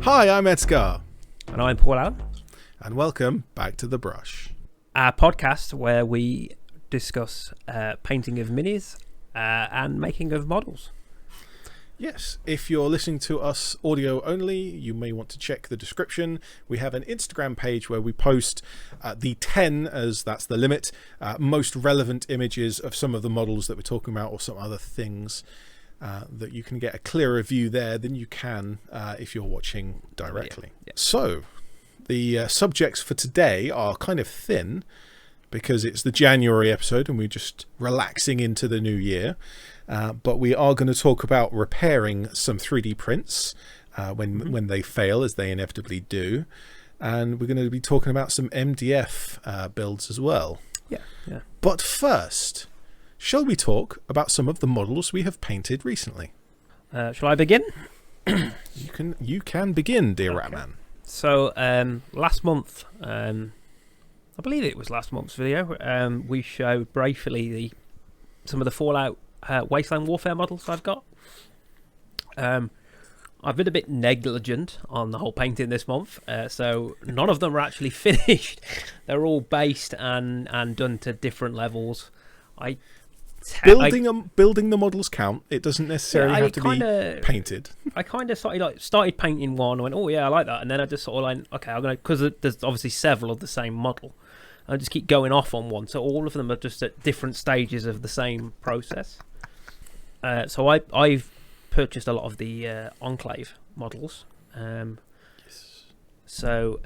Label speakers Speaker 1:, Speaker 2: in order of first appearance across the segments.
Speaker 1: Hi, I'm ED-SKaRs,
Speaker 2: And I'm Paul Allen.
Speaker 1: and welcome back to The Brush.
Speaker 2: Our podcast where we discuss painting of minis and making of models.
Speaker 1: Yes, if you're listening to us audio only, you may want to check the description. We have an Instagram page where we post the 10, as that's the limit, most relevant images of some of the models that we're talking about or some other things that you can get a clearer view there than you can if you're watching directly.
Speaker 2: Yeah.
Speaker 1: So, the subjects for today are kind of thin because it's the January episode and we're just relaxing into the new year. But we are going to talk about repairing some 3D prints when they fail, as they inevitably do. And we're going to be talking about some MDF builds as well.
Speaker 2: Yeah.
Speaker 1: But first, shall we talk about some of the models we have painted recently?
Speaker 2: Shall I begin?
Speaker 1: You can begin, dear
Speaker 2: Okay.
Speaker 1: Ratman.
Speaker 2: So last month, I believe it was last month's video, we showed briefly some of the Fallout Wasteland Warfare models I've got. I've been a bit negligent on the whole painting this month, so none of them are actually finished. They're all based and done to different levels.
Speaker 1: Building the models count. It doesn't necessarily have to be painted.
Speaker 2: I kind of started painting one and went, oh yeah, I like that, and then I just sort of like, okay, I'm gonna, because there's obviously several of the same model. I just keep going off on one, so all of them are just at different stages of the same process. So I've purchased a lot of the Enclave models.
Speaker 1: Yes.
Speaker 2: So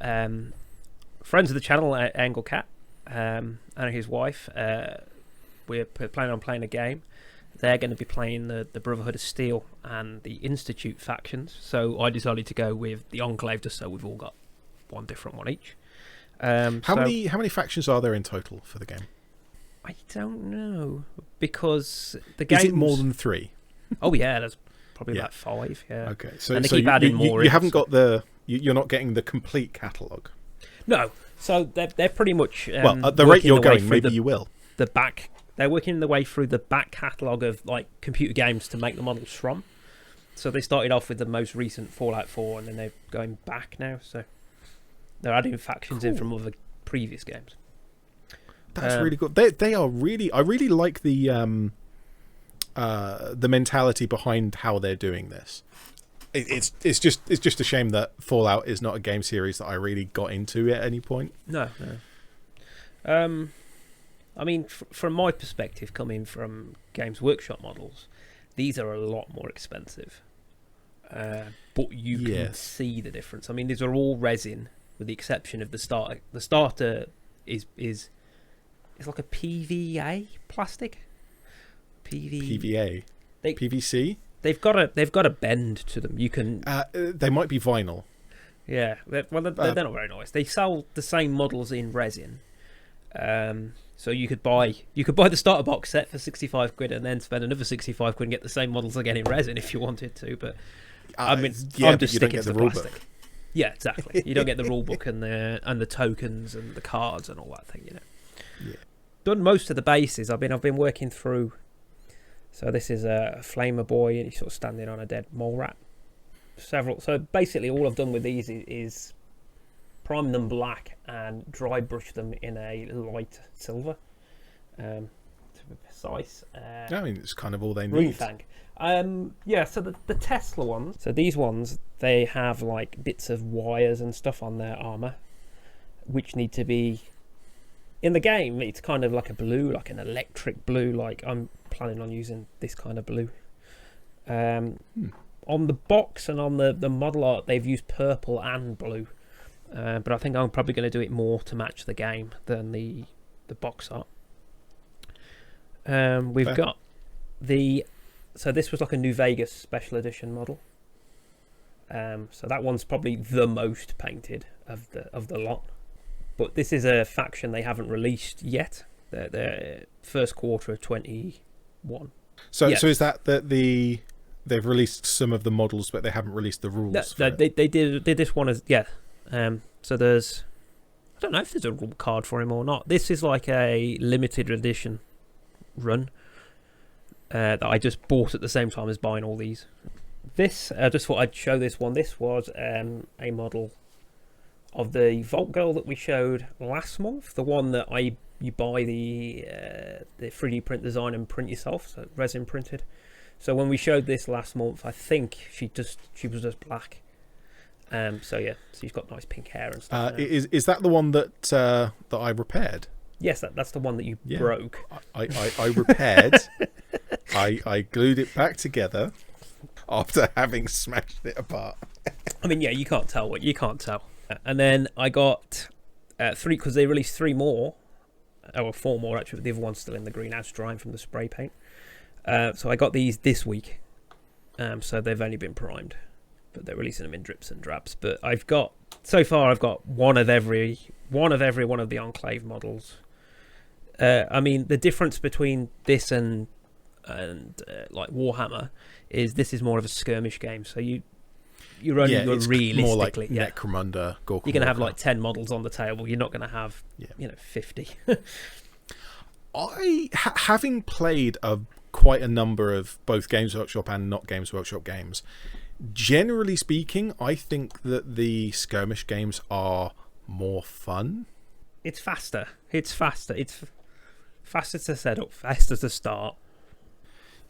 Speaker 2: friends of the channel, Angle Cat, and his wife, we're planning on playing a game. They're going to be playing the Brotherhood of Steel and the Institute factions. So I decided to go with the Enclave just so we've all got one different one each.
Speaker 1: How many factions are there in total for the game?
Speaker 2: I don't know, because the game
Speaker 1: is it more than 3?
Speaker 2: Oh yeah, there's probably about 5. Yeah.
Speaker 1: Okay, so
Speaker 2: and they keep adding more.
Speaker 1: You haven't got you're not getting the complete catalogue.
Speaker 2: No, so they're pretty much
Speaker 1: well, at the rate you're going, maybe you will.
Speaker 2: They're working their way through the back catalogue of like computer games to make the models from. So they started off with the most recent Fallout 4, and then they're going back now. So they're adding factions in from other previous games.
Speaker 1: That's really good. They are really. I really like the mentality behind how they're doing this. It's just a shame that Fallout is not a game series that I really got into at any point.
Speaker 2: No. I mean, from my perspective, coming from Games Workshop models, these are a lot more expensive. But you can see the difference. I mean, these are all resin, with the exception of the starter. The starter is like a PVA plastic.
Speaker 1: PVA. PVC.
Speaker 2: They've got a bend to them. You can.
Speaker 1: They might be vinyl.
Speaker 2: Yeah. They're not very nice. They sell the same models in resin. So you could buy the starter box set for 65 quid and then spend another 65 quid and get the same models again in resin if you wanted to. But I mean, I'm just sticking to the plastic. Yeah, exactly. You don't get the rule book and the tokens and the cards and all that thing, you know.
Speaker 1: Yeah.
Speaker 2: Done most of the bases. I've been working through. So this is a flamer boy, and he's sort of standing on a dead mole rat. So basically, all I've done with these is prime them black and dry brush them in a light silver. To be precise.
Speaker 1: I mean, it's kind of all they
Speaker 2: Green
Speaker 1: need.
Speaker 2: Fang. So the Tesla ones. So these ones, they have like bits of wires and stuff on their armor, which need to be. In the game, it's kind of like a blue, like an electric blue. Like I'm planning on using this kind of blue. On the box and on the model art, they've used purple and blue. But I think I'm probably going to do it more to match the game than the box art. We've got so this was like a New Vegas special edition model. So that one's probably the most painted of the lot. But this is a faction they haven't released yet. They're first quarter of 21.
Speaker 1: So is that they've released some of the models, but they haven't released the rules?
Speaker 2: No, they did this one as So there's, I don't know if there's a rule card for him or not. This is like a limited edition run that I just bought at the same time as buying all these This, I just thought I'd show this one. This was a model of the Vault Girl that we showed last month. The one that you buy the 3D print design and print yourself, so resin printed. So when we showed this last month, I think she was just black. So yeah, so she's got nice pink hair and stuff.
Speaker 1: Is that the one that I repaired?
Speaker 2: Yes, that's the one that you broke.
Speaker 1: I repaired. I glued it back together after having smashed it apart.
Speaker 2: I mean, yeah, you can't tell what you can't tell. And then I got 3, because they released 3 more, or 4 more actually. But the other one's still in the greenhouse drying from the spray paint. So I got these this week. So they've only been primed, but they're releasing them in drips and drabs. But so far I've got one of every one of the Enclave models. I mean, the difference between this and like Warhammer is this is more of a skirmish game. So you're only realistically
Speaker 1: more like Necromunda, Gork.
Speaker 2: You're going to have like 10 models on the table. You're not going to have 50.
Speaker 1: Having played quite a number of both Games Workshop and not Games Workshop games, generally speaking, I think that the skirmish games are more fun.
Speaker 2: It's faster. It's faster to set up, faster to start.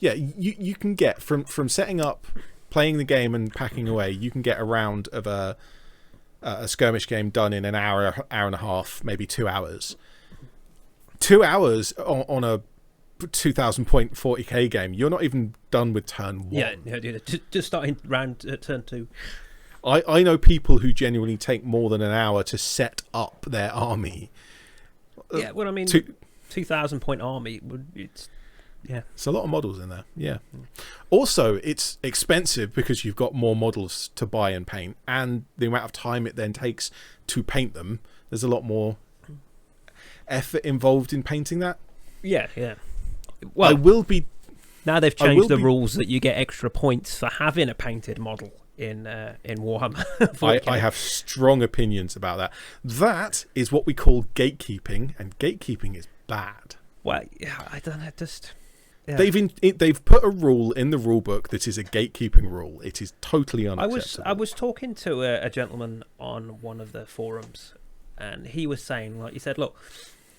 Speaker 1: Yeah, you can get from setting up, playing the game and packing away, you can get a round of a skirmish game done in an hour and a half, maybe 2 hours. 2 hours on a 2,000 point 40k game, you're not even done with turn 1.
Speaker 2: Yeah, just starting round turn 2.
Speaker 1: I know people who genuinely take more than an hour to set up their army.
Speaker 2: Yeah, well, I mean, 2,000 point army, it's
Speaker 1: a lot of models in there. Yeah. Also, it's expensive because you've got more models to buy and paint, and the amount of time it then takes to paint them. There's a lot more effort involved in painting that.
Speaker 2: Yeah. Well,
Speaker 1: I will be.
Speaker 2: Now they've changed the rules that you get extra points for having a painted model in Warhammer.
Speaker 1: I have strong opinions about that. That is what we call gatekeeping, and gatekeeping is bad.
Speaker 2: Well, I don't know. Yeah.
Speaker 1: They've put a rule in the rule book that is a gatekeeping rule. It is totally unacceptable.
Speaker 2: I was talking to a gentleman on one of the forums, and he was saying, like, he said, look,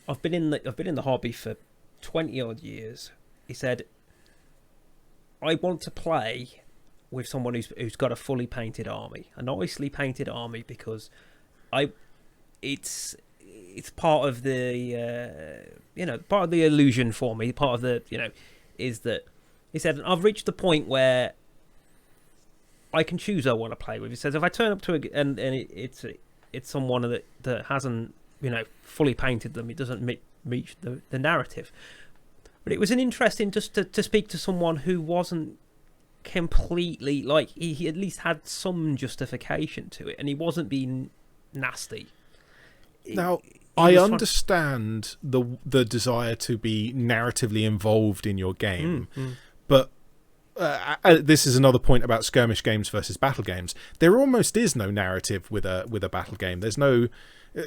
Speaker 2: I've been in the hobby for 20 odd years. He said, I want to play with someone who's got a fully painted army, a nicely painted army, because it's part of the part of the illusion for me. Part of the is that he said I've reached the point where I can choose who I want to play with. He says if I turn up to it's someone that hasn't fully painted them, it doesn't meet the narrative. But it was an interesting just to speak to someone who wasn't completely, like, he at least had some justification to it, and he wasn't being nasty.
Speaker 1: Now, I understand the desire to be narratively involved in your game, but this is another point about skirmish games versus battle games. There almost is no narrative with a battle game. There's no.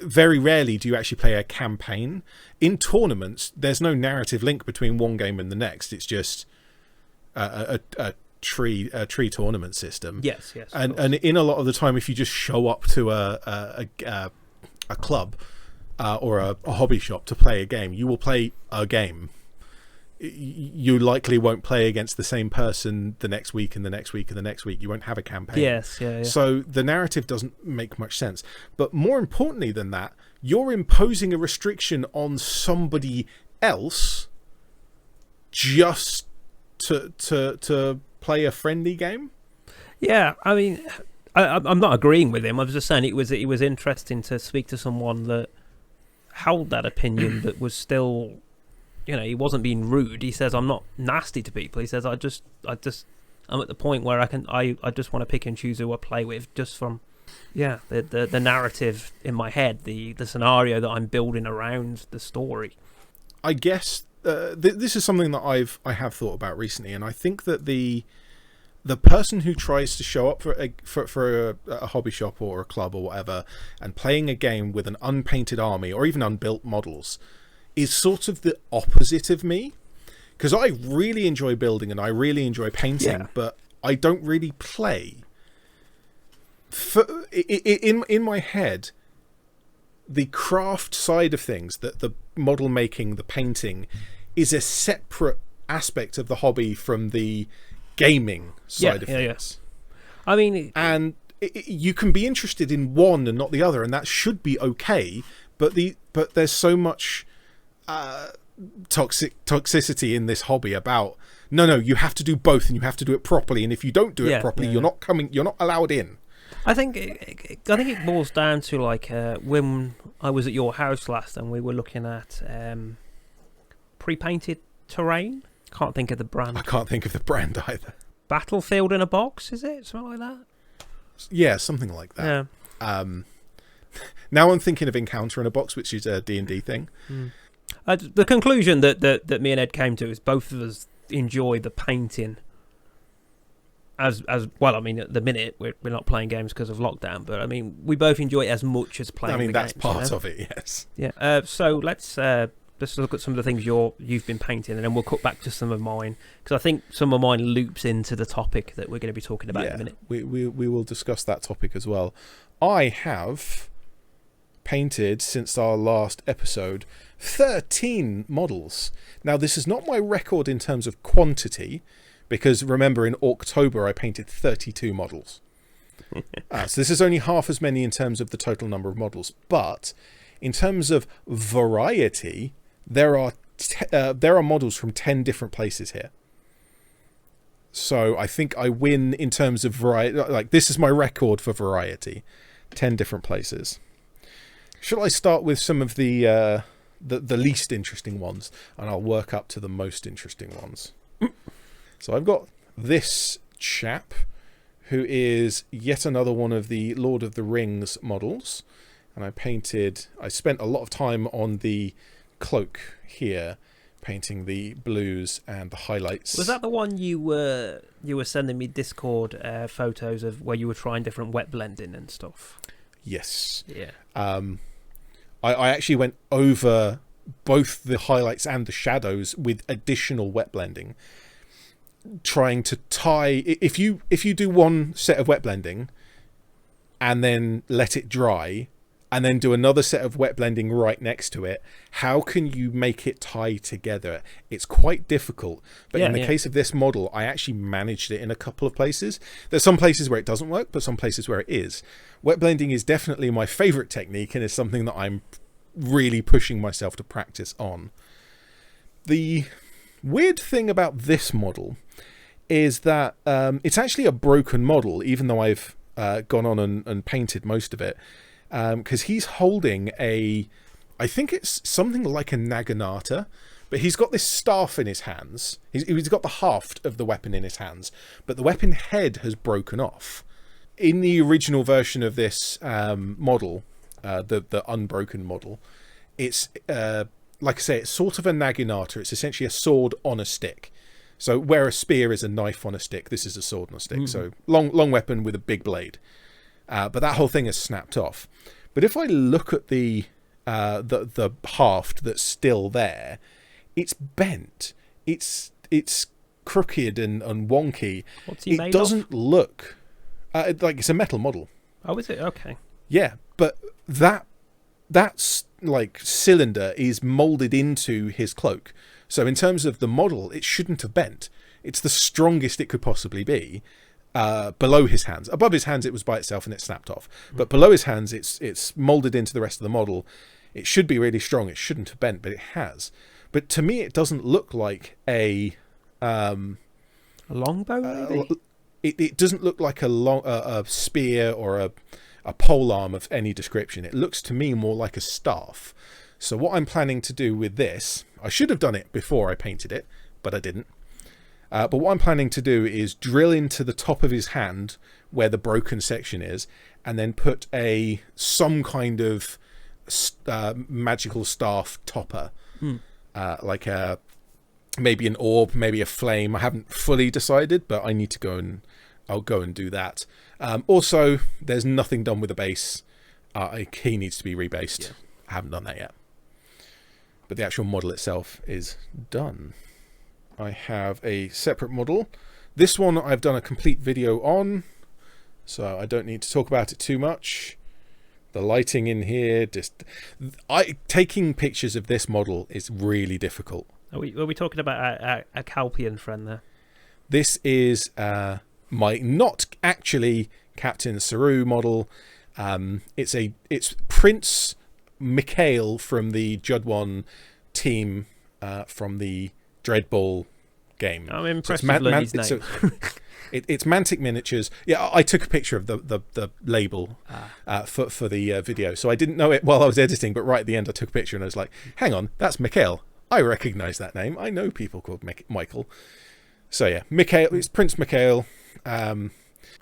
Speaker 1: Very rarely do you actually play a campaign. In tournaments, there's no narrative link between one game and the next. It's just a tree tournament system.
Speaker 2: Yes.
Speaker 1: And in a lot of the time, if you just show up to a club or a hobby shop to play a game, you will play a game. You likely won't play against the same person the next week and the next week and the next week. You won't have a campaign.
Speaker 2: Yes, yeah.
Speaker 1: So the narrative doesn't make much sense. But more importantly than that, you're imposing a restriction on somebody else just to play a friendly game.
Speaker 2: Yeah, I mean, I'm not agreeing with him. I was just saying it was interesting to speak to someone that held that opinion that was still. He wasn't being rude. He says, I'm not nasty to people. He says, I'm at the point where I just want to pick and choose who I play with just from, the narrative in my head, the scenario that I'm building around the story.
Speaker 1: I guess this is something that I have thought about recently, and I think that the person who tries to show up for a hobby shop or a club or whatever and playing a game with an unpainted army or even unbuilt models is sort of the opposite of me, because I really enjoy building and I really enjoy painting, but I don't really play. In my head, the craft side of things, that the model making, the painting, is a separate aspect of the hobby from the gaming side of things.
Speaker 2: I mean,
Speaker 1: and you can be interested in one and not the other, and that should be okay. But there's so much toxicity in this hobby about no, you have to do both, and you have to do it properly. And if you don't do it properly, you're not allowed in.
Speaker 2: I think it boils down to like when I was at your house last and we were looking at pre-painted terrain. Can't think of the brand.
Speaker 1: I can't think of the brand either.
Speaker 2: Battlefield in a box, is it? Something like that?
Speaker 1: Yeah, something like that. Yeah. Now I'm thinking of Encounter in a Box, which is a D&D thing.
Speaker 2: The conclusion that me and Ed came to is both of us enjoy the painting as well. I mean, at the minute we're not playing games because of lockdown, but I mean we both enjoy it as much as playing.
Speaker 1: I mean, that's
Speaker 2: games,
Speaker 1: part of it, yes.
Speaker 2: Yeah. So let's look at some of the things you've been painting, and then we'll cut back to some of mine, because I think some of mine loops into the topic that we're going to be talking about in a minute.
Speaker 1: We will discuss that topic as well. I have painted, since our last episode, 13 models. Now, this is not my record in terms of quantity, because remember, in October I painted 32 models. So this is only half as many in terms of the total number of models, but in terms of variety, there are models from 10 different places here. So I think I win in terms of variety. Like, this is my record for variety. 10 different places. Shall I start with some of the least interesting ones, and I'll work up to the most interesting ones? So I've got this chap, who is yet another one of the Lord of the Rings models. And I spent a lot of time on the cloak here, painting the blues and the highlights.
Speaker 2: Was that the one you were sending me Discord photos of, where you were trying different wet blending and stuff?
Speaker 1: Yes.
Speaker 2: Yeah.
Speaker 1: I actually went over both the highlights and the shadows with additional wet blending, trying to tie. If you do one set of wet blending and then let it dry, and then do another set of wet blending right next to it, how can you make it tie together? It's quite difficult. But in the case of this model, I actually managed it in a couple of places. There's some places where it doesn't work, but some places where it is. Wet blending is definitely my favorite technique, and is something that I'm really pushing myself to practice on. The weird thing about this model is that it's actually a broken model, even though I've gone on and painted most of it. Because he's holding I think it's something like a naginata, but he's got this staff in his hands. He's got the haft of the weapon in his hands, but the weapon head has broken off. In the original version of this model, the unbroken model, it's like I say, it's sort of a naginata. It's essentially a sword on a stick. So where a spear is a knife on a stick, this is a sword on a stick. So long weapon with a big blade. But that whole thing has snapped off. But if I look at the haft that's still there, it's bent. It's crooked and wonky.
Speaker 2: What's he made
Speaker 1: of? It doesn't look like it's a metal model.
Speaker 2: Oh, is it? Okay.
Speaker 1: Yeah, but that's like cylinder is molded into his cloak. So in terms of the model, it shouldn't have bent. It's the strongest it could possibly be. Below his hands. Above his hands it was by itself and it snapped off. But below his hands it's molded into the rest of the model. It should be really strong. It shouldn't have bent, but it has. But to me it doesn't look like a
Speaker 2: longbow, maybe?
Speaker 1: It doesn't look like a spear or a polearm of any description. It looks to me more like a staff. So what I'm planning to do with this, I should have done it before I painted it, but I didn't. But what I'm planning to do is drill into the top of his hand where the broken section is, and then put some kind of magical staff topper, like maybe an orb, maybe a flame. I haven't fully decided, but I need to I'll go and do that. Also, there's nothing done with the base. He needs to be rebased. Yeah. I haven't done that yet. But the actual model itself is done. I have a separate model This one I've done a complete video on, so I don't need to talk about it too much. The lighting in here, taking pictures of this model is really difficult.
Speaker 2: Are we talking about a Calpian friend there?
Speaker 1: This is my not actually Captain Saru model. It's Prince Mikhail from the Judwon team from the Dreadball game.
Speaker 2: I'm impressed with learning his name.
Speaker 1: It's Mantic Miniatures. Yeah, I took a picture of the label for the video, so I didn't know it while I was editing, but right at the end I took a picture and I was like, hang on, that's Mikhail. I recognise that name. I know people called Michael. So yeah, Mikhail. It's Prince Mikhail.
Speaker 2: Now,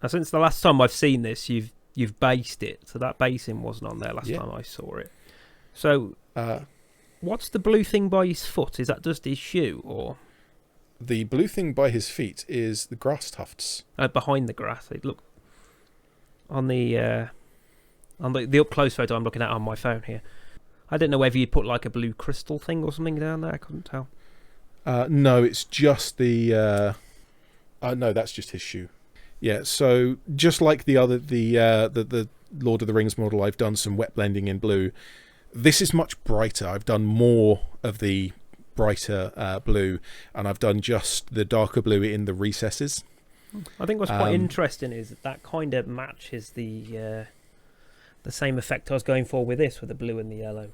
Speaker 2: since the last time I've seen this, you've based it, so that basing wasn't on there last time I saw it. So, what's the blue thing by his foot? Is that just his shoe, or...?
Speaker 1: The blue thing by his feet is the grass tufts.
Speaker 2: Behind the grass. It look on the up close photo I'm looking at on my phone here. I didn't know whether you'd put like a blue crystal thing or something down there. I couldn't tell.
Speaker 1: No, it's just the. No, that's just his shoe. Yeah. So just like the Lord of the Rings model, I've done some wet blending in blue. This is much brighter. I've done more of the brighter blue, and I've done just the darker blue in the recesses.
Speaker 2: I think what's quite interesting is that kind of matches the same effect I was going for with this, with the blue and the yellow.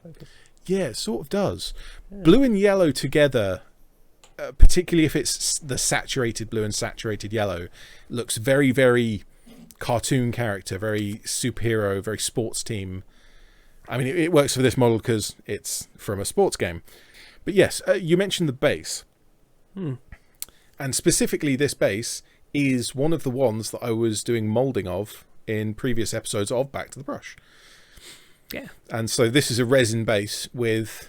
Speaker 2: Focus.
Speaker 1: Yeah, it sort of does.
Speaker 2: Yeah.
Speaker 1: Blue and yellow together, particularly if it's the saturated blue and saturated yellow, looks very, very cartoon character, very superhero, very sports team. I mean, it works for this model because it's from a sports game. But yes, you mentioned the base. And specifically this base is one of the ones that I was doing moulding of in previous episodes of Back to the Brush.
Speaker 2: Yeah.
Speaker 1: And so this is a resin base with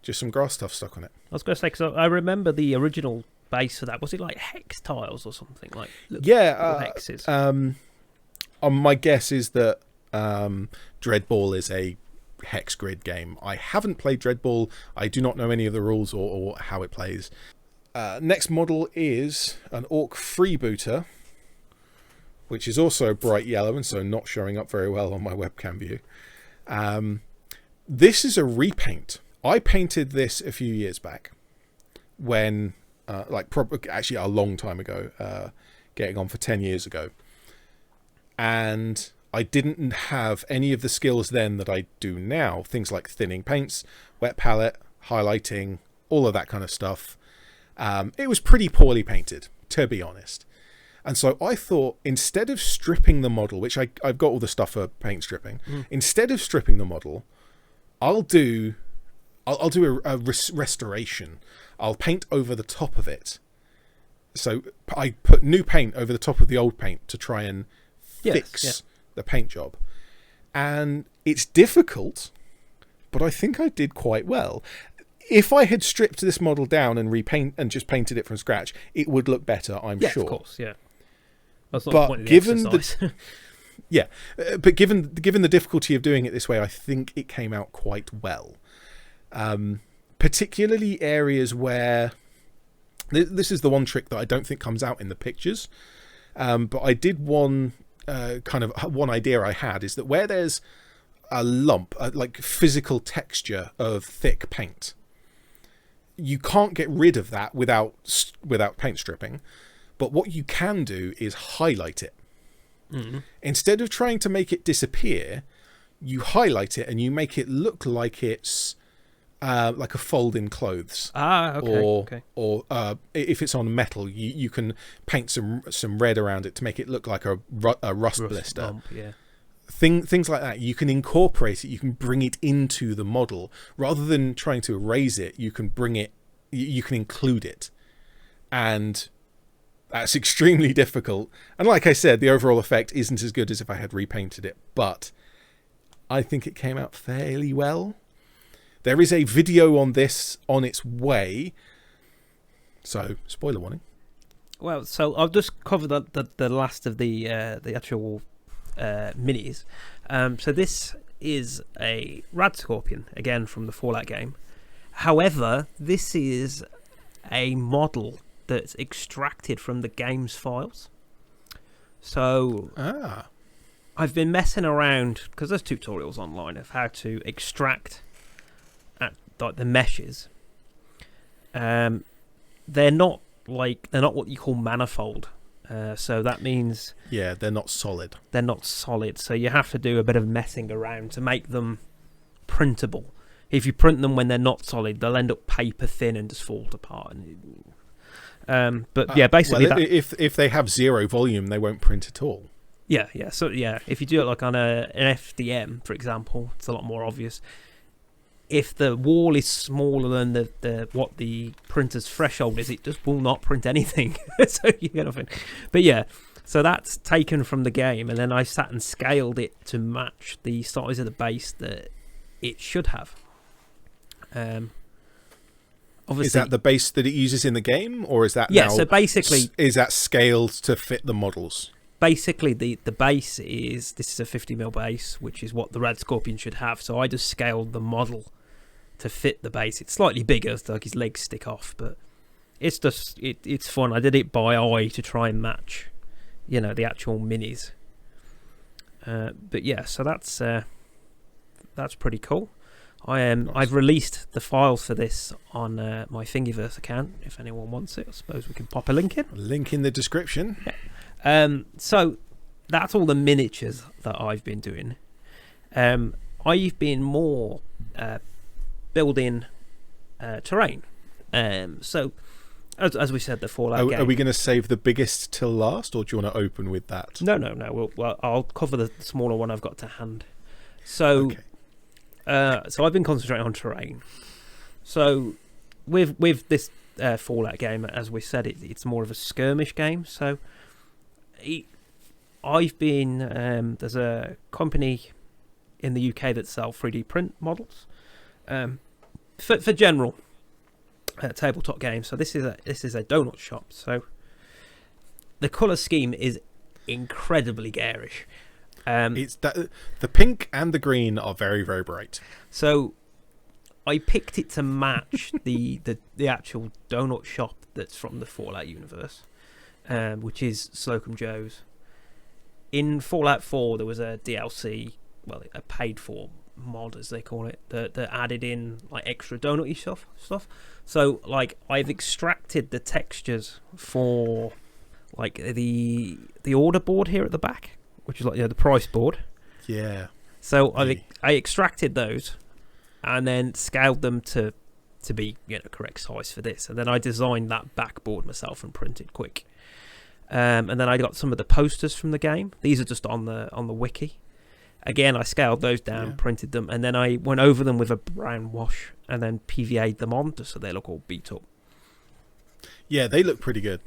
Speaker 1: just some grass stuff stuck on it.
Speaker 2: I was going to say, because I remember the original base for that. Was it like hex tiles or something? Like
Speaker 1: hexes. My guess is that Dreadball is a hex grid game. I haven't played Dreadball. I do not know any of the rules or how it plays. Next model is an Orc freebooter, which is also bright yellow and so not showing up very well on my webcam view. This is a repaint. I painted this a few years back when, actually a long time ago, getting on for 10 years ago. And I didn't have any of the skills then that I do now. Things like thinning paints, wet palette, highlighting, all of that kind of stuff. It was pretty poorly painted, to be honest. And so I thought, instead of stripping the model, which I've got all the stuff for paint stripping, instead of stripping the model, I'll do a restoration. I'll paint over the top of it. So I put new paint over the top of the old paint to try and fix the paint job. And it's difficult, but I think I did quite well. If I had stripped this model down and just painted it from scratch, it would look better, I'm sure.
Speaker 2: Of course, yeah. That's not the point of the exercise.
Speaker 1: But given the difficulty of doing it this way, I think it came out quite well. Particularly areas where this is the one trick that I don't think comes out in the pictures. But I did one idea I had is that where there's a lump, like physical texture of thick paint, you can't get rid of that without paint stripping. But what you can do is highlight it. Instead of trying to make it disappear, you highlight it and you make it look like it's like a fold in clothes.
Speaker 2: Okay.
Speaker 1: Or if it's on metal, you can paint some red around it to make it look like a rust blister.
Speaker 2: Bump, yeah.
Speaker 1: Things like that. You can incorporate it. You can bring it into the model rather than trying to erase it. You can bring it. You can include it, and that's extremely difficult. And like I said, the overall effect isn't as good as if I had repainted it, but I think it came out fairly well. There is a video on this on its way, so spoiler warning.
Speaker 2: Well, so I've just covered the last of the actual minis. So this is a Rad Scorpion, again from the Fallout game. However, this is a model that's extracted from the game's files. So I've been messing around because there's tutorials online of how to extract the meshes. They're not what you call manifold. So that means
Speaker 1: they're not solid.
Speaker 2: They're not solid. So you have to do a bit of messing around to make them printable. If you print them when they're not solid, they'll end up paper thin and just fall apart. Basically,
Speaker 1: if they have zero volume, they won't print at all.
Speaker 2: Yeah. So if you do it like on an FDM, for example, it's a lot more obvious. If the wall is smaller than what the printer's threshold is, it just will not print anything. So you get nothing. But yeah, so that's taken from the game, and then I sat and scaled it to match the size of the base that it should have. Obviously,
Speaker 1: is that the base that it uses in the game, or is that
Speaker 2: so basically
Speaker 1: is that scaled to fit the models?
Speaker 2: Basically, the base is a 50mm base, which is what the Rad Scorpion should have. So I just scaled the model to fit the base. It's slightly bigger, so like his legs stick off, but it's just it's fun. I did it by eye to try and match, the actual minis. But yeah, so that's pretty cool.
Speaker 1: Nice.
Speaker 2: I've released the files for this on my Thingiverse account. If anyone wants it, I suppose we can pop a link in.
Speaker 1: Link in the description.
Speaker 2: Yeah. So that's all the miniatures that I've been doing. I've been more building terrain. So as we said, the Fallout game.
Speaker 1: Are we going to save the biggest till last, or do you want to open with that?
Speaker 2: No. I'll cover the smaller one I've got to hand. So.
Speaker 1: Okay.
Speaker 2: So I've been concentrating on terrain. So with this Fallout game, as we said, it's more of a skirmish game. So I've been there's a company in the UK that sell 3D print models for general tabletop games. So this is a donut shop. So the colour scheme is incredibly garish.
Speaker 1: It's that the pink and the green are very, very bright.
Speaker 2: So I picked it to match the actual donut shop that's from the Fallout universe, which is Slocum Joe's. In Fallout 4, there was a DLC, a paid for mod as they call it, that added in like extra donut-y stuff. So like I've extracted the textures for like the order board here at the back, which is like the price board.
Speaker 1: Yeah.
Speaker 2: So I extracted those and then scaled them to be correct size for this, and then I designed that backboard myself and printed quick. And then I got some of the posters from the game. These are just on the wiki. Again, I scaled those down, printed them, and then I went over them with a brown wash and then PVA'd them on just so they look all beat up.
Speaker 1: Yeah, they look pretty good.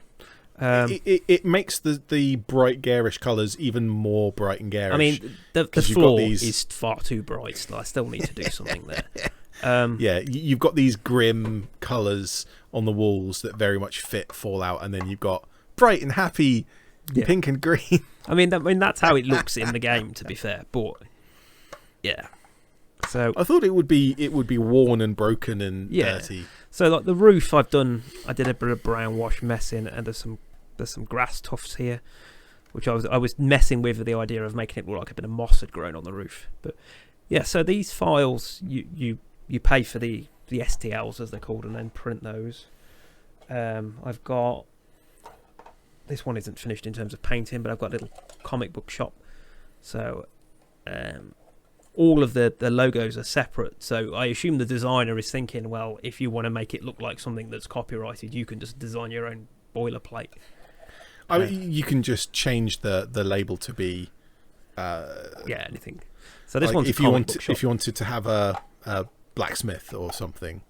Speaker 1: It makes the bright garish colours even more bright and garish.
Speaker 2: I mean, the floor is far too bright, so I still need to do something there.
Speaker 1: You've got these grim colours on the walls that very much fit Fallout, and then you've got bright and happy pink and green.
Speaker 2: I mean, that's how it looks in the game, to be fair. But yeah, so
Speaker 1: I thought it would be worn and broken and dirty.
Speaker 2: So like the roof, I did a bit of brown wash messing, and there's some grass tufts here, which I was messing with the idea of making it look like a bit of moss had grown on the roof. But yeah, so these files you pay for the STLs as they're called, and then print those. I've got this one isn't finished in terms of painting, but I've got a little comic book shop. So all of the logos are separate. So I assume the designer is thinking, well, if you want to make it look like something that's copyrighted, you can just design your own boilerplate.
Speaker 1: I mean, you can just change the label to be
Speaker 2: anything. So this
Speaker 1: like
Speaker 2: one's
Speaker 1: if you wanted to have a blacksmith or something.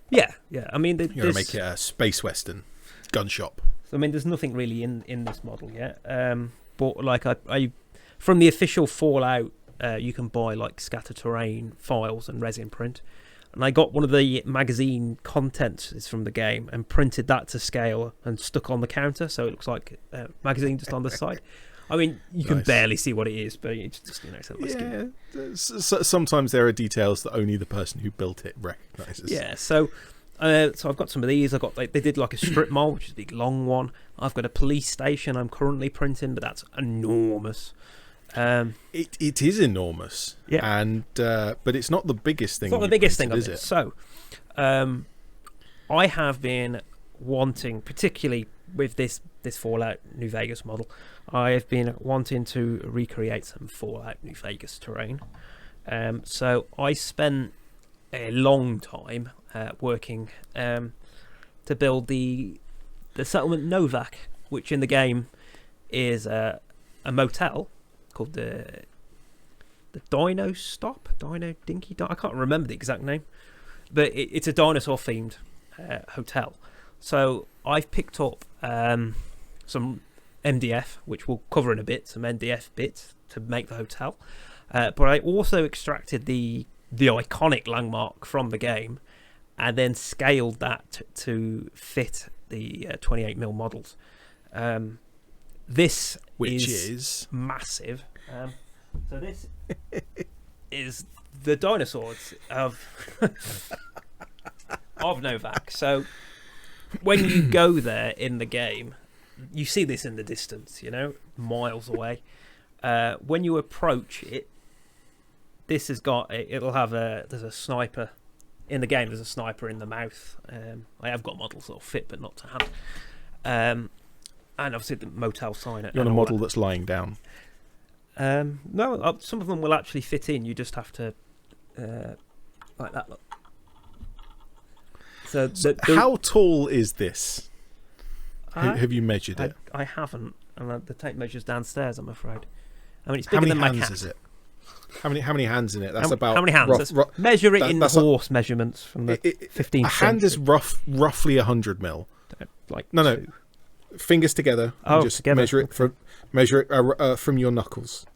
Speaker 2: Yeah. I mean,
Speaker 1: you're gonna make it a space western gun shop.
Speaker 2: So, I mean, there's nothing really in this model yet. But like I from the official Fallout, you can buy like scatter terrain files and resin print. And I got one of the magazine contents is from the game and printed that to scale and stuck on the counter, so it looks like a magazine just on the side. I mean, you can barely see what it is, but it's just sometimes
Speaker 1: sometimes there are details that only the person who built it recognises.
Speaker 2: Yeah, so So I've got some of these. They did like a strip mall, which is a big long one. I've got a police station I'm currently printing, but that's enormous.
Speaker 1: It is enormous.
Speaker 2: Yeah.
Speaker 1: And but it's not the biggest thing.
Speaker 2: It's not the biggest thing,
Speaker 1: is
Speaker 2: is
Speaker 1: it?
Speaker 2: it? So, I have been wanting, particularly with this Fallout New Vegas model, I have been wanting to recreate some Fallout New Vegas terrain. So I spent a long time working to build the settlement Novak, which in the game is a motel called the Dino Stop, Dino Dinky. I can't remember the exact name, but it's a dinosaur themed hotel. So I've picked up some MDF, which we'll cover in a bit, some MDF bits to make the hotel. But I also extracted the iconic landmark from the game and then scaled that to fit the 28mm models. This is massive. So this is the dinosaurs of Novak. So when you go there in the game, you see this in the distance, miles away. When you approach it, this has got there's a sniper in the game. There's a sniper in the mouth. I have got models that'll fit, but not to hand. And obviously the motel sign.
Speaker 1: You're on a model that's lying down.
Speaker 2: No, some of them will actually fit in. You just have to like that. Look. So
Speaker 1: how tall is this? Have you measured it?
Speaker 2: I haven't. And the tape measures downstairs, I'm afraid. I mean, it's bigger than my cat.
Speaker 1: How many hands is it? How many hands in it? That's about
Speaker 2: how many hands? Measure it in horse measurements from the 15th
Speaker 1: A hand is roughly 100 mil. No. Fingers together.
Speaker 2: Oh,
Speaker 1: just
Speaker 2: together.
Speaker 1: Measure it from your knuckles.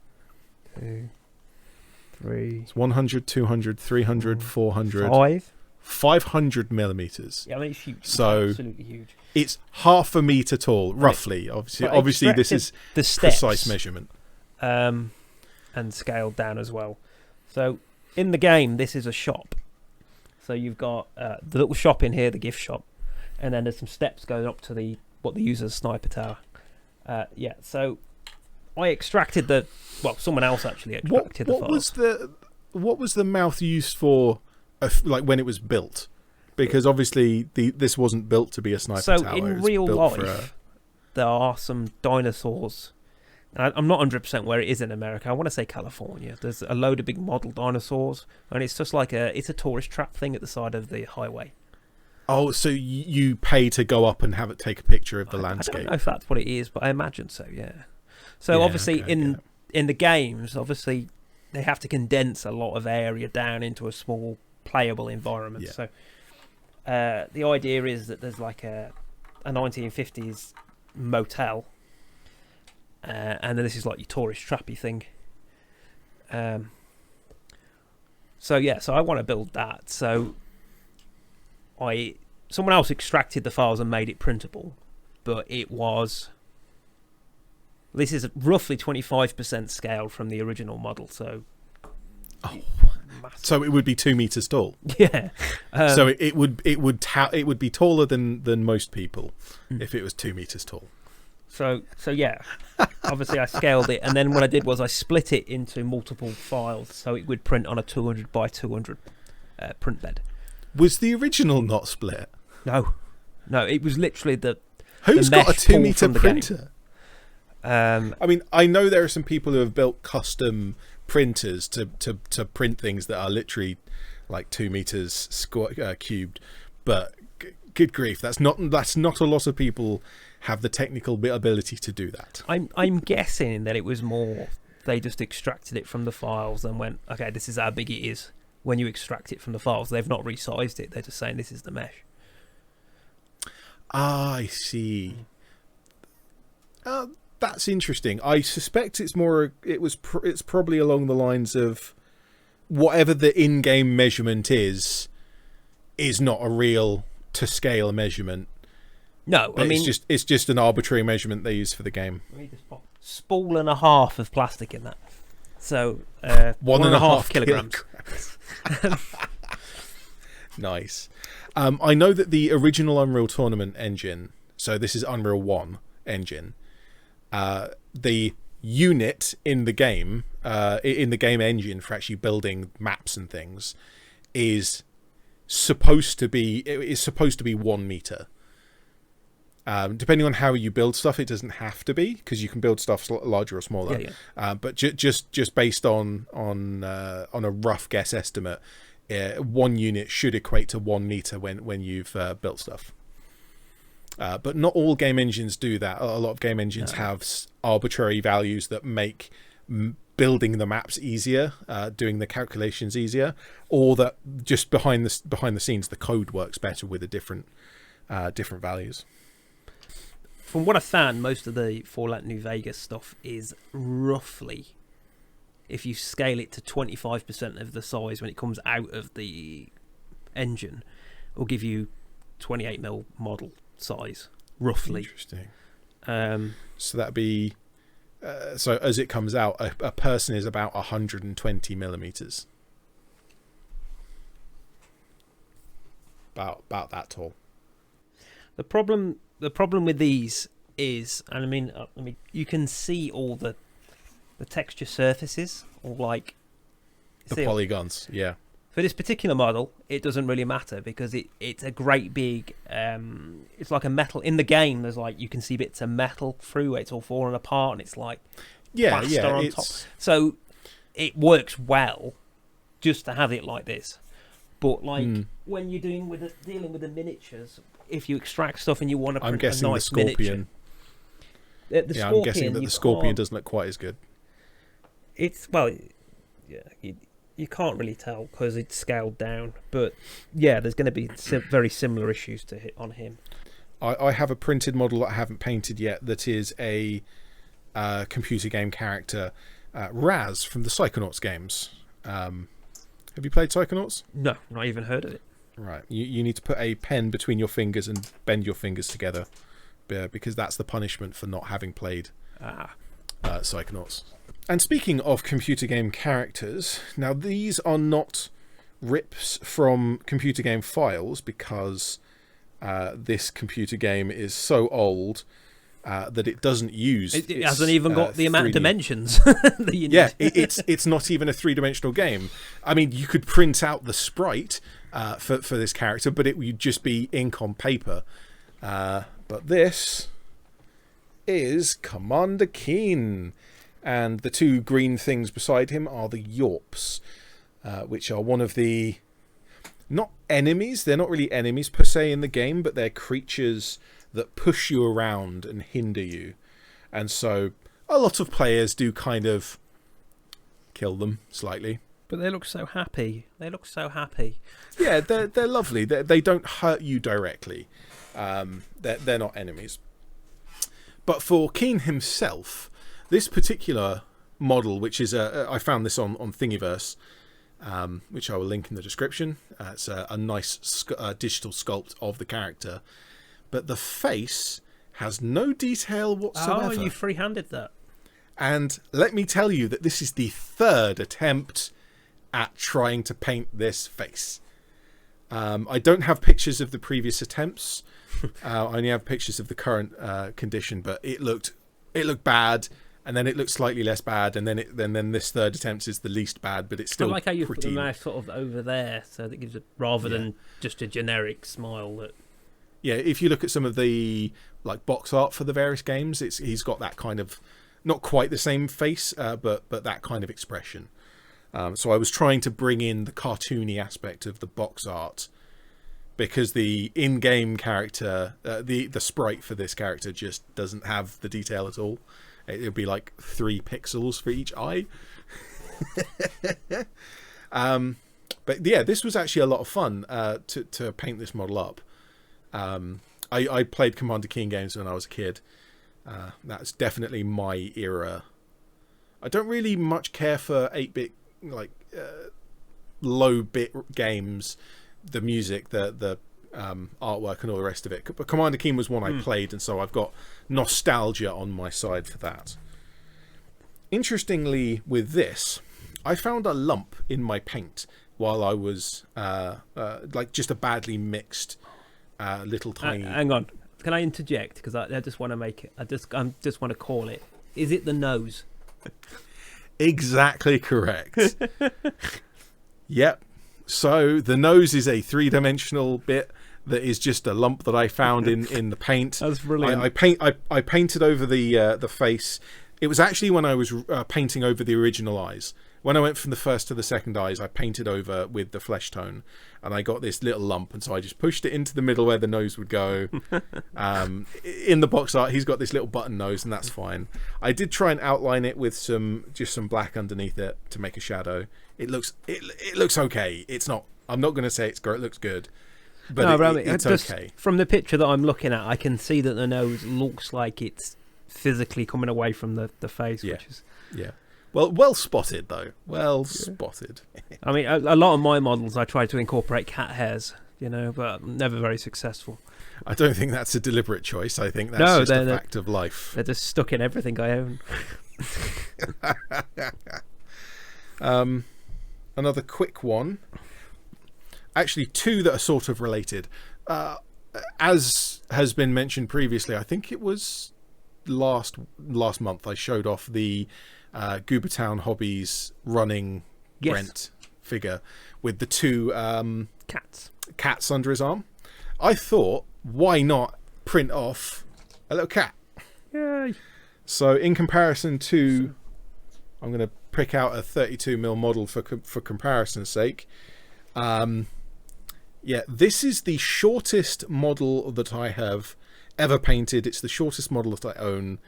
Speaker 2: 2, 3.
Speaker 1: It's 100, 200, 300, 400.
Speaker 2: 5.
Speaker 1: 500 millimeters.
Speaker 2: Yeah, I mean, it's huge.
Speaker 1: So
Speaker 2: absolutely huge.
Speaker 1: It's half a meter tall, roughly. Obviously, this is
Speaker 2: the steps,
Speaker 1: precise measurement.
Speaker 2: And scaled down as well. So in the game, this is a shop. So you've got the little shop in here, the gift shop, and then there's some steps going up to what they use as a sniper tower. So I extracted someone else actually extracted the files.
Speaker 1: What was the mouth used for? Like when it was built, because obviously this wasn't built to be a sniper tower.
Speaker 2: So in real life, there are some dinosaurs. I'm not 100% where it is in America. I want to say California. There's a load of big model dinosaurs, and it's just like it's a tourist trap thing at the side of the highway.
Speaker 1: Oh, so you pay to go up and have it take a picture of the landscape? I don't
Speaker 2: know if that's what it is, but I imagine so. Yeah. So obviously in the games, obviously they have to condense a lot of area down into a small playable environment. So the idea is that there's like a 1950s motel, and then this is like your tourist trappy thing. So I want to build that. So someone else extracted the files and made it printable, but this is roughly 25% scale from the original model. So
Speaker 1: so it would be 2 meters tall.
Speaker 2: Yeah.
Speaker 1: So it would be taller than most people if it was 2 meters tall.
Speaker 2: So obviously I scaled it, and then what I did was I split it into multiple files, so it would print on a 200 by 200 print bed.
Speaker 1: Was the original not split?
Speaker 2: No, it was literally
Speaker 1: Who's got a 2 meter printer?
Speaker 2: I
Speaker 1: mean, I know there are some people who have built custom printers to print things that are literally like 2 meters cubed, but good grief, that's not a lot of people have the technical ability to do that.
Speaker 2: I'm guessing that it was more they just extracted it from the files and went, okay, this is how big it is. When you extract it from the files, they've not resized it. They're just saying this is the mesh.
Speaker 1: I see. That's interesting. I suspect it's probably along the lines of whatever the in-game measurement is not a real to scale measurement.
Speaker 2: No, I mean
Speaker 1: it's just an arbitrary measurement they use for the game.
Speaker 2: Let me just pop spool and a half of plastic in that. So 1.5 kilograms.
Speaker 1: Nice. I know that the original Unreal Tournament engine, so this is Unreal 1 engine, the unit in the game engine for actually building maps and things is supposed to be 1 meter. Depending on how you build stuff, it doesn't have to be, because you can build stuff larger or smaller. But just based on a rough guess estimate, 1 unit should equate to 1 meter when you've built stuff. But not all game engines do that. A lot of game engines have arbitrary values that make building the maps easier, doing the calculations easier, or that just behind the scenes the code works better with a different values.
Speaker 2: From what I found, most of the Fallout New Vegas stuff is roughly, if you scale it to 25% of the size when it comes out of the engine, it will give you 28mm model size, roughly.
Speaker 1: Interesting. So that'd be so as it comes out, a person is about 120 millimeters, about that tall.
Speaker 2: The problem with these is, and I mean, you can see all the texture surfaces, or like
Speaker 1: the polygons. Yeah.
Speaker 2: For this particular model, it doesn't really matter, because it's a great big. It's like a metal in the game. There's like, you can see bits of metal through it. It's all falling apart, and it's like plaster on top. So it works well just to have it like this. But like when you're dealing with the miniatures, if you extract stuff and you want to print a nice
Speaker 1: Scorpion.
Speaker 2: Miniature, Scorpion,
Speaker 1: I'm guessing that the Scorpion doesn't look quite as good.
Speaker 2: It's you can't really tell because it's scaled down, but yeah, there's going to be very similar issues to hit on him.
Speaker 1: I have a printed model that I haven't painted yet that is a computer game character, Razz from the Psychonauts games. Have you played Psychonauts?
Speaker 2: No, not even heard of it.
Speaker 1: Right, you need to put a pen between your fingers and bend your fingers together, because that's the punishment for not having played Psychonauts. And speaking of computer game characters, now these are not rips from computer game files, because this computer game is so old that it doesn't use.
Speaker 2: It hasn't even got the amount of dimensions that you need.
Speaker 1: Yeah, it's not even a 3-dimensional game. I mean, you could print out the sprite for this character, but it would just be ink on paper. But this is Commander Keen. And the 2 green things beside him are the Yorps, which are one of the, not enemies, they're not really enemies per se in the game, but they're creatures that push you around and hinder you. And so a lot of players do kind of kill them slightly.
Speaker 2: But they look so happy.
Speaker 1: Yeah, they're lovely. They don't hurt you directly. They're not enemies. But for Keen himself, this particular model, which is I found this on Thingiverse, which I will link in the description. It's a nice digital sculpt of the character, but the face has no detail whatsoever.
Speaker 2: Oh, you free-handed that.
Speaker 1: And let me tell you that this is the 3rd attempt at trying to paint this face. I don't have pictures of the previous attempts. I only have pictures of the current condition, but it looked bad. And then it looks slightly less bad, and then this 3rd attempt is the least bad, but it's still.
Speaker 2: I like how you put the mouth sort of over there, so that gives it rather than just a generic smile. That.
Speaker 1: Yeah, if you look at some of the like box art for the various games, he's got that kind of, not quite the same face, but that kind of expression. So I was trying to bring in the cartoony aspect of the box art, because the in-game character, the sprite for this character just doesn't have the detail at all. It would be like 3 pixels for each eye. But yeah, this was actually a lot of fun to paint this model up. I played Commander Keen games when I was a kid. That's definitely my era. I don't really much care for 8-bit, like low-bit games, the music, the artwork and all the rest of it, but Commander Keen was one I played, and so I've got nostalgia on my side for that. Interestingly, with this, I found a lump in my paint while I was like just a badly mixed little tiny.
Speaker 2: Hang on, can I interject? Because I just want to make it. I just want to call it. Is it the nose?
Speaker 1: Exactly correct. Yep. So the nose is a 3-dimensional bit that is just a lump that I found in the paint.
Speaker 2: That's brilliant.
Speaker 1: I painted over the face. It was actually when I was painting over the original eyes. When I went from the first to the second eyes, I painted over with the flesh tone, and I got this little lump, and so I just pushed it into the middle where the nose would go. In the box art, he's got this little button nose, and that's fine. I did try and outline it with some black underneath it to make a shadow. It looks okay. It's not. I'm not going to say it's great. It looks good, but it's okay.
Speaker 2: From the picture that I'm looking at, I can see that the nose looks like it's physically coming away from the face.
Speaker 1: Yeah.
Speaker 2: Which is
Speaker 1: Well spotted though. Well spotted.
Speaker 2: I mean, a lot of my models, I try to incorporate cat hairs, but never very successful.
Speaker 1: I don't think that's a deliberate choice. I think that's just a fact of life.
Speaker 2: They're just stuck in everything I
Speaker 1: own. Another quick one. Actually, two that are sort of related. As has been mentioned previously, I think it was last month I showed off the Goobertown Hobbies running Brent figure with the two cats under his arm. I thought, why not print off a little cat?
Speaker 2: Yay.
Speaker 1: So in comparison to, I'm going to prick out a 32mm model for comparison's sake. This is the shortest model that I have ever painted. It's the shortest model that I own.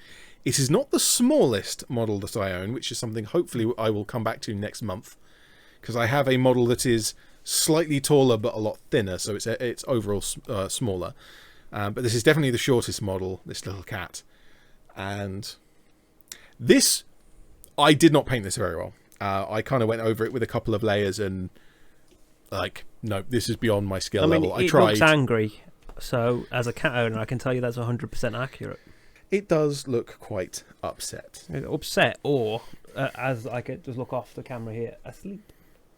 Speaker 1: It is not the smallest model that I own, which is something hopefully I will come back to next month, because I have a model that is slightly taller but a lot thinner, so it's overall smaller. But this is definitely the shortest model, this little cat. And this, I did not paint this very well. I kind of went over it with a couple of layers and no, this is beyond my skill level. I tried. It
Speaker 2: looks angry, so as a cat owner, I can tell you that's 100% accurate.
Speaker 1: It does look quite upset.
Speaker 2: Upset, or as I could just look off the camera here, asleep.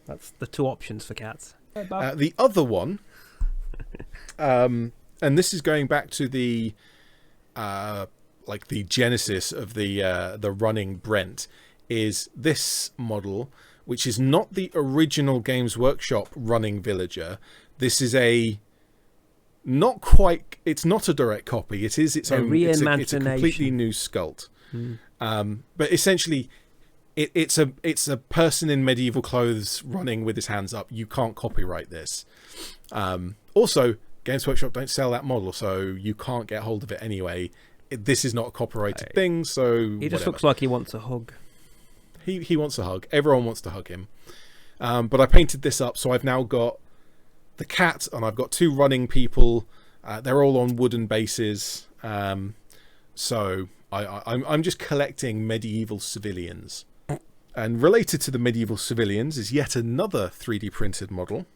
Speaker 2: That's the two options for cats.
Speaker 1: The other one, and this is going back to the the genesis of the running Brent, is this model, which is not the original Games Workshop running villager. This is not quite. It's not a direct copy. It is its own. It's a completely new sculpt. But essentially, it's a person in medieval clothes running with his hands up. You can't copyright this. Also, Games Workshop don't sell that model, so you can't get hold of it anyway. This is not a copyrighted thing, so
Speaker 2: he just looks like he wants a hug.
Speaker 1: He wants a hug. Everyone wants to hug him. But I painted this up, so I've now got the cat, and I've got two running people. They're all on wooden bases. So I'm just collecting medieval civilians. And related to the medieval civilians is yet another 3D printed model.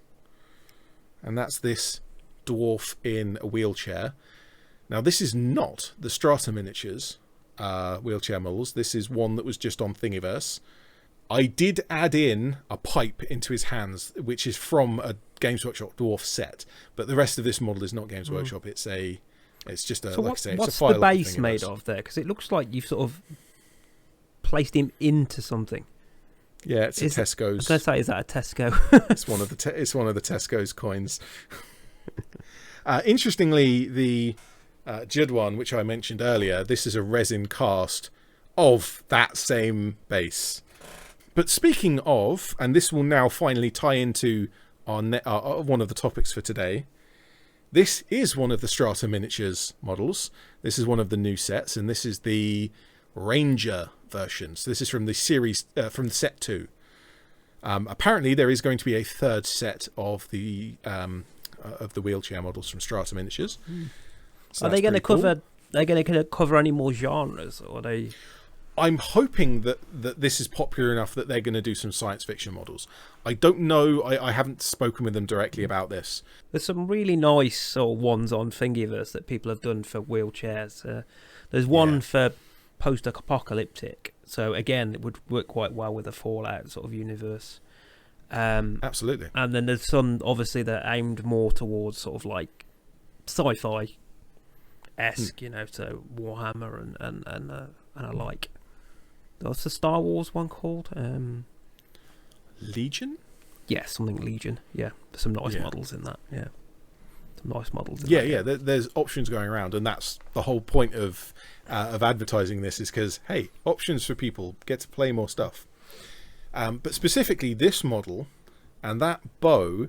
Speaker 1: And that's this dwarf in a wheelchair. Now, this is not the Strata Miniatures wheelchair models. This is one that was just on Thingiverse. I did add in a pipe into his hands, which is from a Games Workshop dwarf set, but the rest of this model is not Games Workshop. It's just a,
Speaker 2: so
Speaker 1: like I say, it's
Speaker 2: what's
Speaker 1: a file
Speaker 2: the base made of there? Because it looks like you've sort of placed him into something.
Speaker 1: Yeah, it's a Tesco's.
Speaker 2: I was going to say, is that a Tesco?
Speaker 1: It's one of the Tesco's coins. Interestingly, the Judd one, which I mentioned earlier, this is a resin cast of that same base. But speaking of, and this will now finally tie into our one of the topics for today, this is one of the Strata Miniatures models. This is one of the new sets, and this is the Ranger version. So this is from the series, from the set 2. Apparently, there is going to be a third set of the wheelchair models from Strata Miniatures. So
Speaker 2: are they going to cover? Cool. They're going to cover any more genres, or are they?
Speaker 1: I'm hoping that this is popular enough that they're going to do some science fiction models. I don't know. I haven't spoken with them directly about this.
Speaker 2: There's some really nice ones on Thingiverse that people have done for wheelchairs. There's one for post-apocalyptic. So again, it would work quite well with a Fallout sort of universe.
Speaker 1: Absolutely.
Speaker 2: And then there's some obviously that are aimed more towards sort of like sci-fi-esque, so Warhammer and a like. What's the Star Wars one called?
Speaker 1: Legion?
Speaker 2: Yeah, something Legion. Yeah, there's some nice models in that. Yeah, some nice models.
Speaker 1: Yeah. There's options going around, and that's the whole point of advertising this, is because hey, options for people, get to play more stuff. But specifically, this model and that bow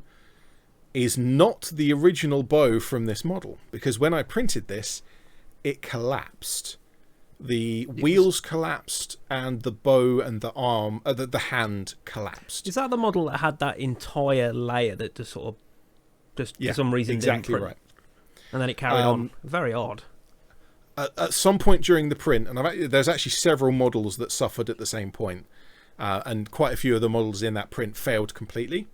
Speaker 1: is not the original bow from this model, because when I printed this, it collapsed. The wheels collapsed, and the bow and the arm, the hand collapsed.
Speaker 2: Is that the model that had that entire layer that just sort of, for some reason,
Speaker 1: exactly
Speaker 2: didn't print,
Speaker 1: right,
Speaker 2: and then it carried on? Very odd.
Speaker 1: At some point during the print, and there's actually several models that suffered at the same point, and quite a few of the models in that print failed completely.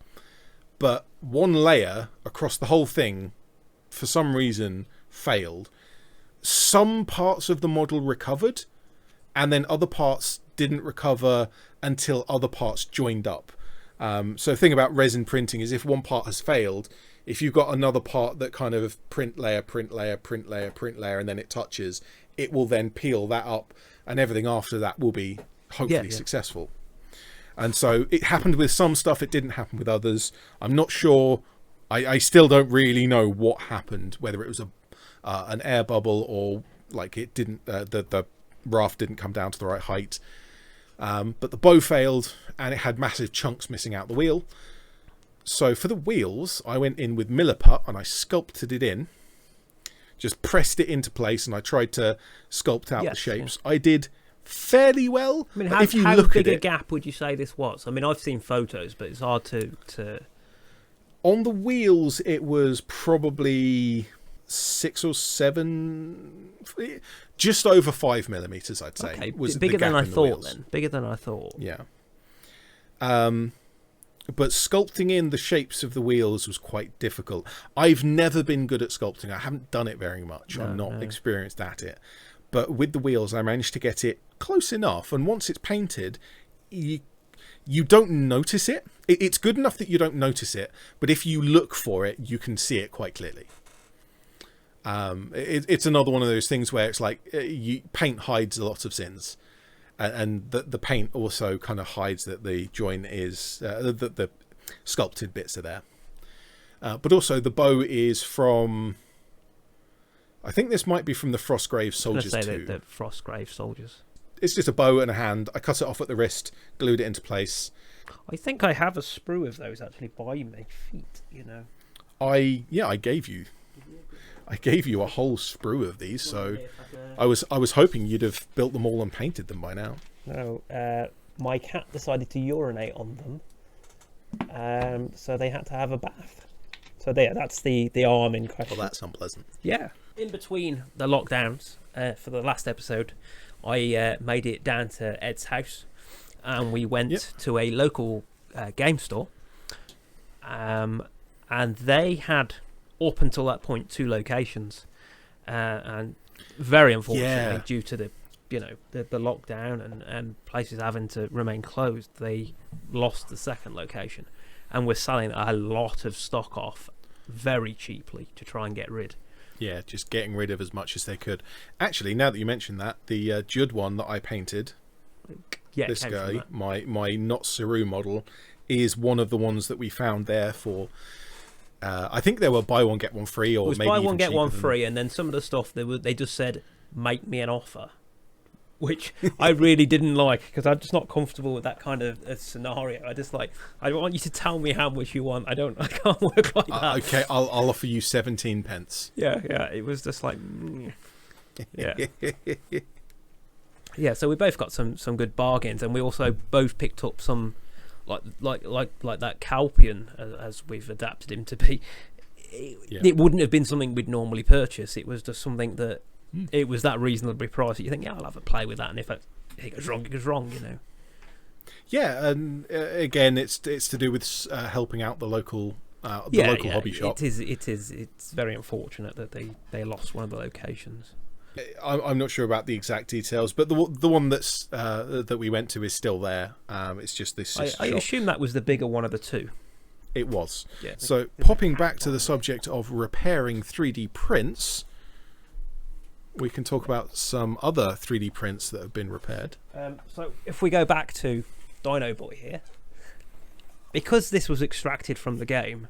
Speaker 1: But one layer across the whole thing, for some reason, failed. Some parts of the model recovered, and then other parts didn't recover until other parts joined up. So the thing about resin printing is if one part has failed, if you've got another part that kind of print layer, and then it touches, it will then peel that up, and everything after that will be hopefully successful. And so it happened with some stuff, it didn't happen with others. I'm not sure. I still don't really know what happened, whether it was an air bubble or like it didn't, the raft didn't come down to the right height. But the bow failed, and it had massive chunks missing out the wheel. So for the wheels, I went in with Milliput and I sculpted it in, just pressed it into place, and I tried to sculpt out the shapes. I did fairly well.
Speaker 2: I mean, how big a gap would you say this was? I mean, I've seen photos, but it's hard to...
Speaker 1: On the wheels, it was probably 6 or 7, just over 5 millimeters, I'd say.
Speaker 2: Okay,
Speaker 1: was
Speaker 2: bigger than I thought
Speaker 1: wheels.
Speaker 2: then. Bigger than I thought.
Speaker 1: Yeah. But sculpting in the shapes of the wheels was quite difficult. I've never been good at sculpting. I haven't done it very much. I'm not experienced at it. But with the wheels, I managed to get it close enough. And once it's painted, you don't notice it. It's good enough that you don't notice it. But if you look for it, you can see it quite clearly. It's another one of those things where it's like paint hides a lot of sins. And the paint also kind of hides that the joint is, the sculpted bits are there. But also the bow is from... I think this might be from the Frostgrave Soldiers 2.
Speaker 2: The Frostgrave Soldiers.
Speaker 1: It's just a bow and a hand. I cut it off at the wrist, glued it into place.
Speaker 2: I think I have a sprue of those actually by my feet,
Speaker 1: I gave you a whole sprue of these, so I was hoping you'd have built them all and painted them by now.
Speaker 2: No, my cat decided to urinate on them, so they had to have a bath. So that's the arm in question.
Speaker 1: Well, that's unpleasant.
Speaker 2: Yeah. In between the lockdowns, for the last episode, I made it down to Ed's house, and we went to a local game store, and they had, up until that point, 2 locations, and very unfortunately, due to the lockdown and places having to remain closed, they lost the second location, and we're selling a lot of stock off very cheaply to try and get rid.
Speaker 1: Yeah, just getting rid of as much as they could. Actually, now that you mention that, the Judd one that I painted, this guy, my Not Saru model, is one of the ones that we found there for... I think they were buy one get one free, or
Speaker 2: it was
Speaker 1: maybe
Speaker 2: buy
Speaker 1: even
Speaker 2: one get one
Speaker 1: cheaper
Speaker 2: free, and then some of the stuff they just said make me an offer, which I really didn't like, because I'm just not comfortable with that kind of scenario. I want you to tell me how much you want. I can't work like that.
Speaker 1: Okay, I'll offer you 17 pence.
Speaker 2: Yeah, it was just like, yeah. So we both got some good bargains, and we also both picked up some like that Calpion, as we've adapted him to be. It wouldn't have been something we'd normally purchase. It was just something that it was that reasonably priced that you think, I'll have a play with that, and if it goes wrong, it goes wrong,
Speaker 1: Yeah, and again, it's to do with helping out the local hobby shop.
Speaker 2: It's very unfortunate that they lost one of the locations.
Speaker 1: I'm not sure about the exact details, but the one that's that we went to is still there. It's just this.
Speaker 2: I assume that was the bigger one of the two.
Speaker 1: It was.
Speaker 2: Yeah.
Speaker 1: So popping back to the subject of repairing 3D prints, we can talk about some other 3D prints that have been repaired.
Speaker 2: So if we go back to Dino Boy here, because this was extracted from the game,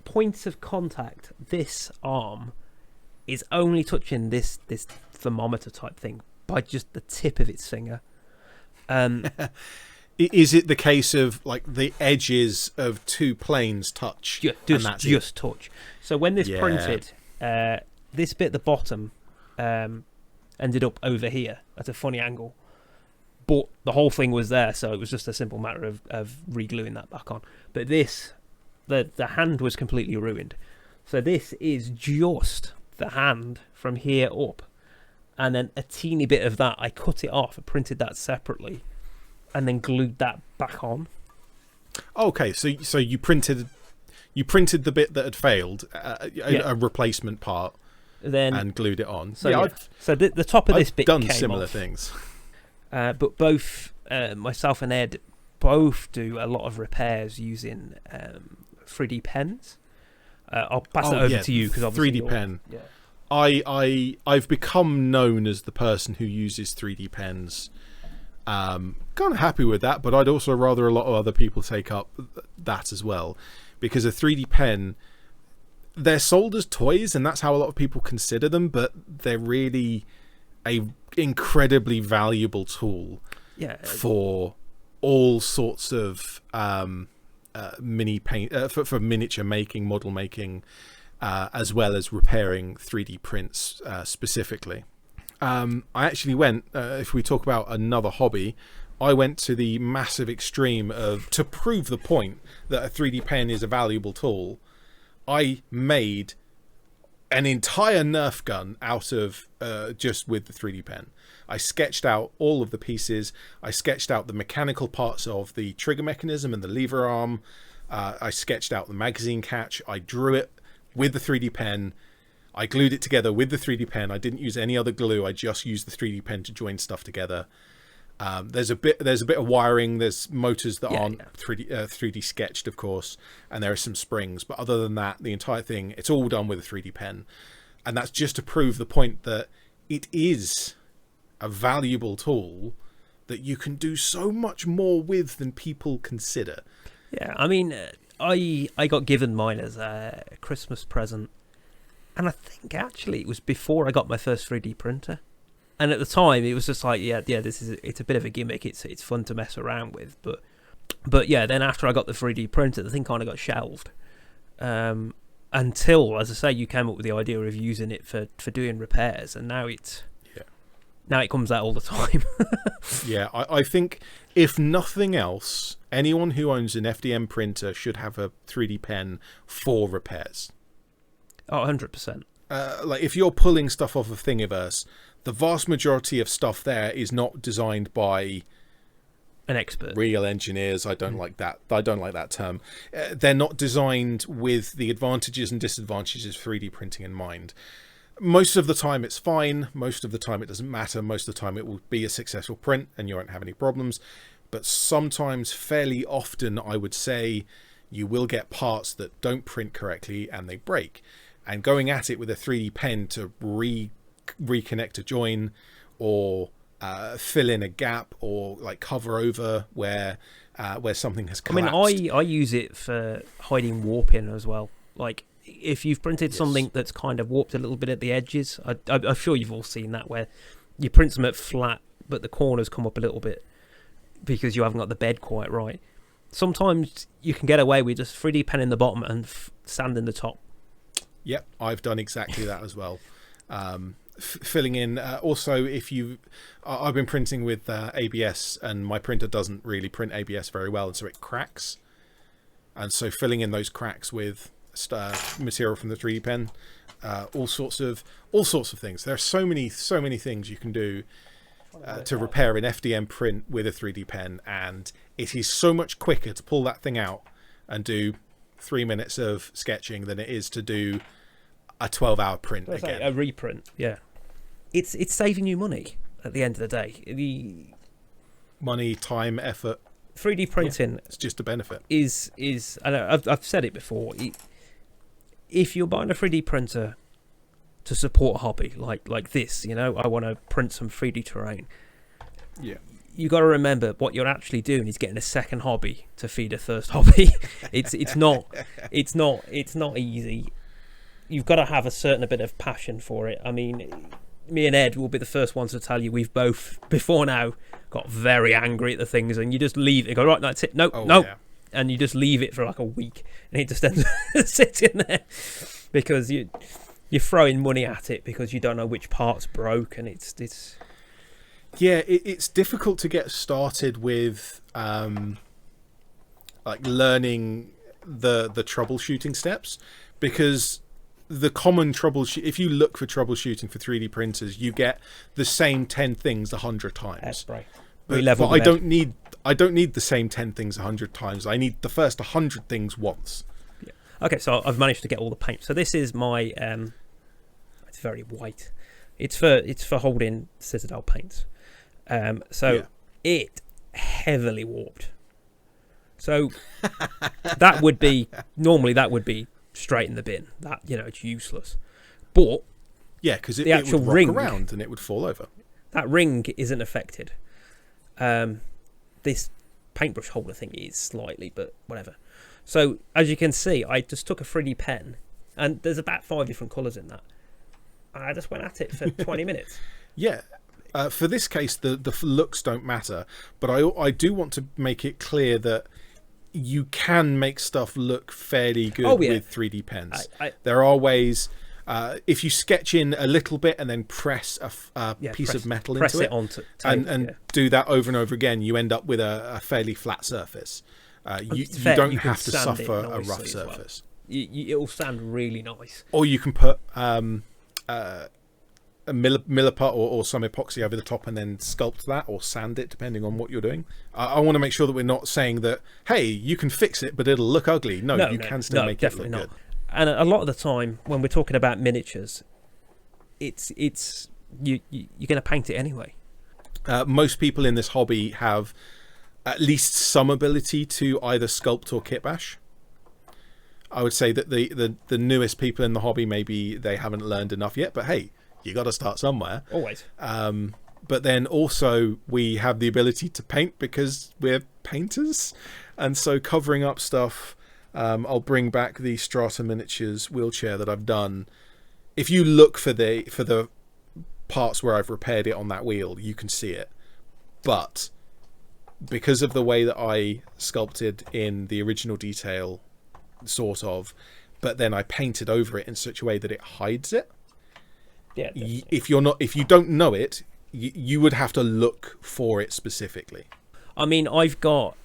Speaker 2: points of contact, this arm is only touching this thermometer type thing by just the tip of its finger.
Speaker 1: Is it the case of like the edges of two planes touch?
Speaker 2: Just touch. So when this printed, this bit at the bottom ended up over here at a funny angle, but the whole thing was there, so it was just a simple matter of re-gluing that back on. But this, the hand was completely ruined. So this is just the hand from here up, and then a teeny bit of that, I cut it off and printed that separately, and then glued that back on.
Speaker 1: Okay, so you printed the bit that had failed, a replacement part,
Speaker 2: then
Speaker 1: and glued it on.
Speaker 2: So so the top of this bit
Speaker 1: done
Speaker 2: came
Speaker 1: similar
Speaker 2: off.
Speaker 1: things.
Speaker 2: But both myself and Ed both do a lot of repairs using 3D pens. I'll pass it over to you because obviously
Speaker 1: 3D pen. Yeah. I've become known as the person who uses 3D pens. Kind of happy with that, but I'd also rather a lot of other people take up that as well, because a 3D pen, they're sold as toys and that's how a lot of people consider them, but they're really a incredibly valuable tool for all sorts of mini paint for miniature making, model making, as well as repairing 3D prints specifically. I actually went, if we talk about another hobby, I went to the massive extreme of, to prove the point that a 3D pen is a valuable tool, I made an entire Nerf gun out of just with the 3D pen. I sketched out all of the pieces. I sketched out the mechanical parts of the trigger mechanism and the lever arm. I sketched out the magazine catch. I drew it with the 3D pen. I glued it together with the 3D pen. I didn't use any other glue. I just used the 3D pen to join stuff together. There's a bit of wiring. There's motors that aren't 3D sketched, of course, and there are some springs. But other than that, the entire thing, it's all done with a 3D pen. And that's just to prove the point that it is a valuable tool that you can do so much more with than people consider.
Speaker 2: Yeah, I mean, I got given mine as a Christmas present. And I think actually it was before I got my first 3D printer. And at the time it was just like, it's a bit of a gimmick. It's fun to mess around with. But yeah, then after I got the 3D printer, the thing kind of got shelved. Until, as I say, you came up with the idea of using it for doing repairs. And now it comes out all the time.
Speaker 1: Yeah, I think if nothing else, anyone who owns an FDM printer should have a 3D pen for repairs.
Speaker 2: Oh, 100%.
Speaker 1: Like if you're pulling stuff off of Thingiverse, the vast majority of stuff there is not designed by
Speaker 2: an expert,
Speaker 1: real engineers. I don't like that. I don't like that term. They're not designed with the advantages and disadvantages of 3D printing in mind. Most of the time it's fine. Most of the time it doesn't matter. Most of the time it will be a successful print and you won't have any problems. But sometimes, fairly often, I would say, you will get parts that don't print correctly and they break. And going at it with a 3D pen to reconnect a join, or fill in a gap, or like cover over where something has collapsed.
Speaker 2: I mean, I use it for hiding warping as well. Like if you've printed something that's kind of warped a little bit at the edges, I'm sure you've all seen that, where you print them at flat, but the corners come up a little bit because you haven't got the bed quite right. Sometimes you can get away with just 3D pen in the bottom and sand in the top.
Speaker 1: Yep, I've done exactly that as well. Filling in. Also, I've been printing with ABS, and my printer doesn't really print ABS very well, and so it cracks. And so filling in those cracks with material from the 3D pen, all sorts of things. There are so many things you can do to repair an FDM print with a 3D pen, and it is so much quicker to pull that thing out and do 3 minutes of sketching than it is to do a 12-hour print
Speaker 2: Let's
Speaker 1: again.
Speaker 2: say a reprint. Yeah, it's saving you money at the end of the day. The
Speaker 1: Money, time, effort.
Speaker 2: 3D printing
Speaker 1: It's just a benefit.
Speaker 2: is I know I've said it before. If you're buying a 3D printer to support a hobby like this, you know, I want to print some 3D terrain.
Speaker 1: Yeah.
Speaker 2: You got to remember what you're actually doing is getting a second hobby to feed a first hobby. it's not easy. You've got to have a certain bit of passion for it. I mean, me and Ed will be the first ones to tell you we've both before now got very angry at the things, and you just leave it. Go, right, that's it. No,
Speaker 1: Yeah.
Speaker 2: And you just leave it for like a week, and it just ends up sitting there because you're throwing money at it because you don't know which parts broke, and it's
Speaker 1: Yeah, it's difficult to get started with like learning the troubleshooting steps, because the common troubleshoot, if you look for troubleshooting for 3D printers, you get the same 10 things 100 times. But I don't need the same 10 things 100 times. I need the first 100 things once.
Speaker 2: Yeah. Okay, so I've managed to get all the paint. So this is my it's very white. It's for holding Citadel paints. It heavily warped. So that would be straight in the bin. That, you know, it's useless. But
Speaker 1: yeah, because
Speaker 2: the actual
Speaker 1: would rock
Speaker 2: ring
Speaker 1: around and it would fall over.
Speaker 2: That ring isn't affected. This paintbrush holder thing is slightly, but whatever. So as you can see, I just took a 3D pen, and there's about 5 different colours in that. I just went at it for 20 minutes.
Speaker 1: Yeah. For this case, the looks don't matter, but I do want to make it clear that you can make stuff look fairly good with 3D pens. There are ways. If you sketch in a little bit and then press a piece of metal into it, and do that over and over again, you end up with a fairly flat surface. You don't have to suffer a rough surface.
Speaker 2: It will stand really nice.
Speaker 1: Or you can put a milliput or some epoxy over the top and then sculpt that or sand it, depending on what you're doing. I want to make sure that we're not saying that, hey, you can fix it but it'll look ugly. No, you can still make it look good.
Speaker 2: And a lot of the time when we're talking about miniatures, it's you're going to paint it anyway.
Speaker 1: Most people in this hobby have at least some ability to either sculpt or kitbash. I would say that the newest people in the hobby, maybe they haven't learned enough yet, but hey, you got to start somewhere.
Speaker 2: Always.
Speaker 1: But then also we have the ability to paint because we're painters, and so covering up stuff. I'll bring back the Strata Miniatures wheelchair that I've done. If you look for the parts where I've repaired it on that wheel, you can see it. But because of the way that I sculpted in the original detail, sort of, but then I painted over it in such a way that it hides it.
Speaker 2: Yeah.
Speaker 1: If you don't know it, you would have to look for it specifically.
Speaker 2: I mean, I've got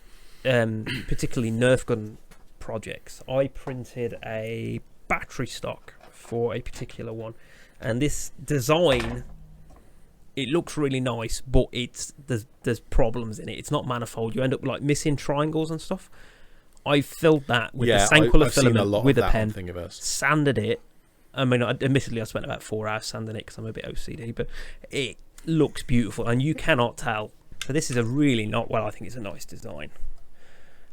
Speaker 2: particularly Nerf gun projects. I printed a battery stock for a particular one, and this design, it looks really nice, but there's problems in it. It's not manifold. You end up like missing triangles and stuff. I filled that with the same colour filament with a pen, sanded it. I mean, admittedly, I spent about 4 hours sanding it because I'm a bit OCD, but it looks beautiful, and you cannot tell. So this is a really not, well, I think it's a nice design.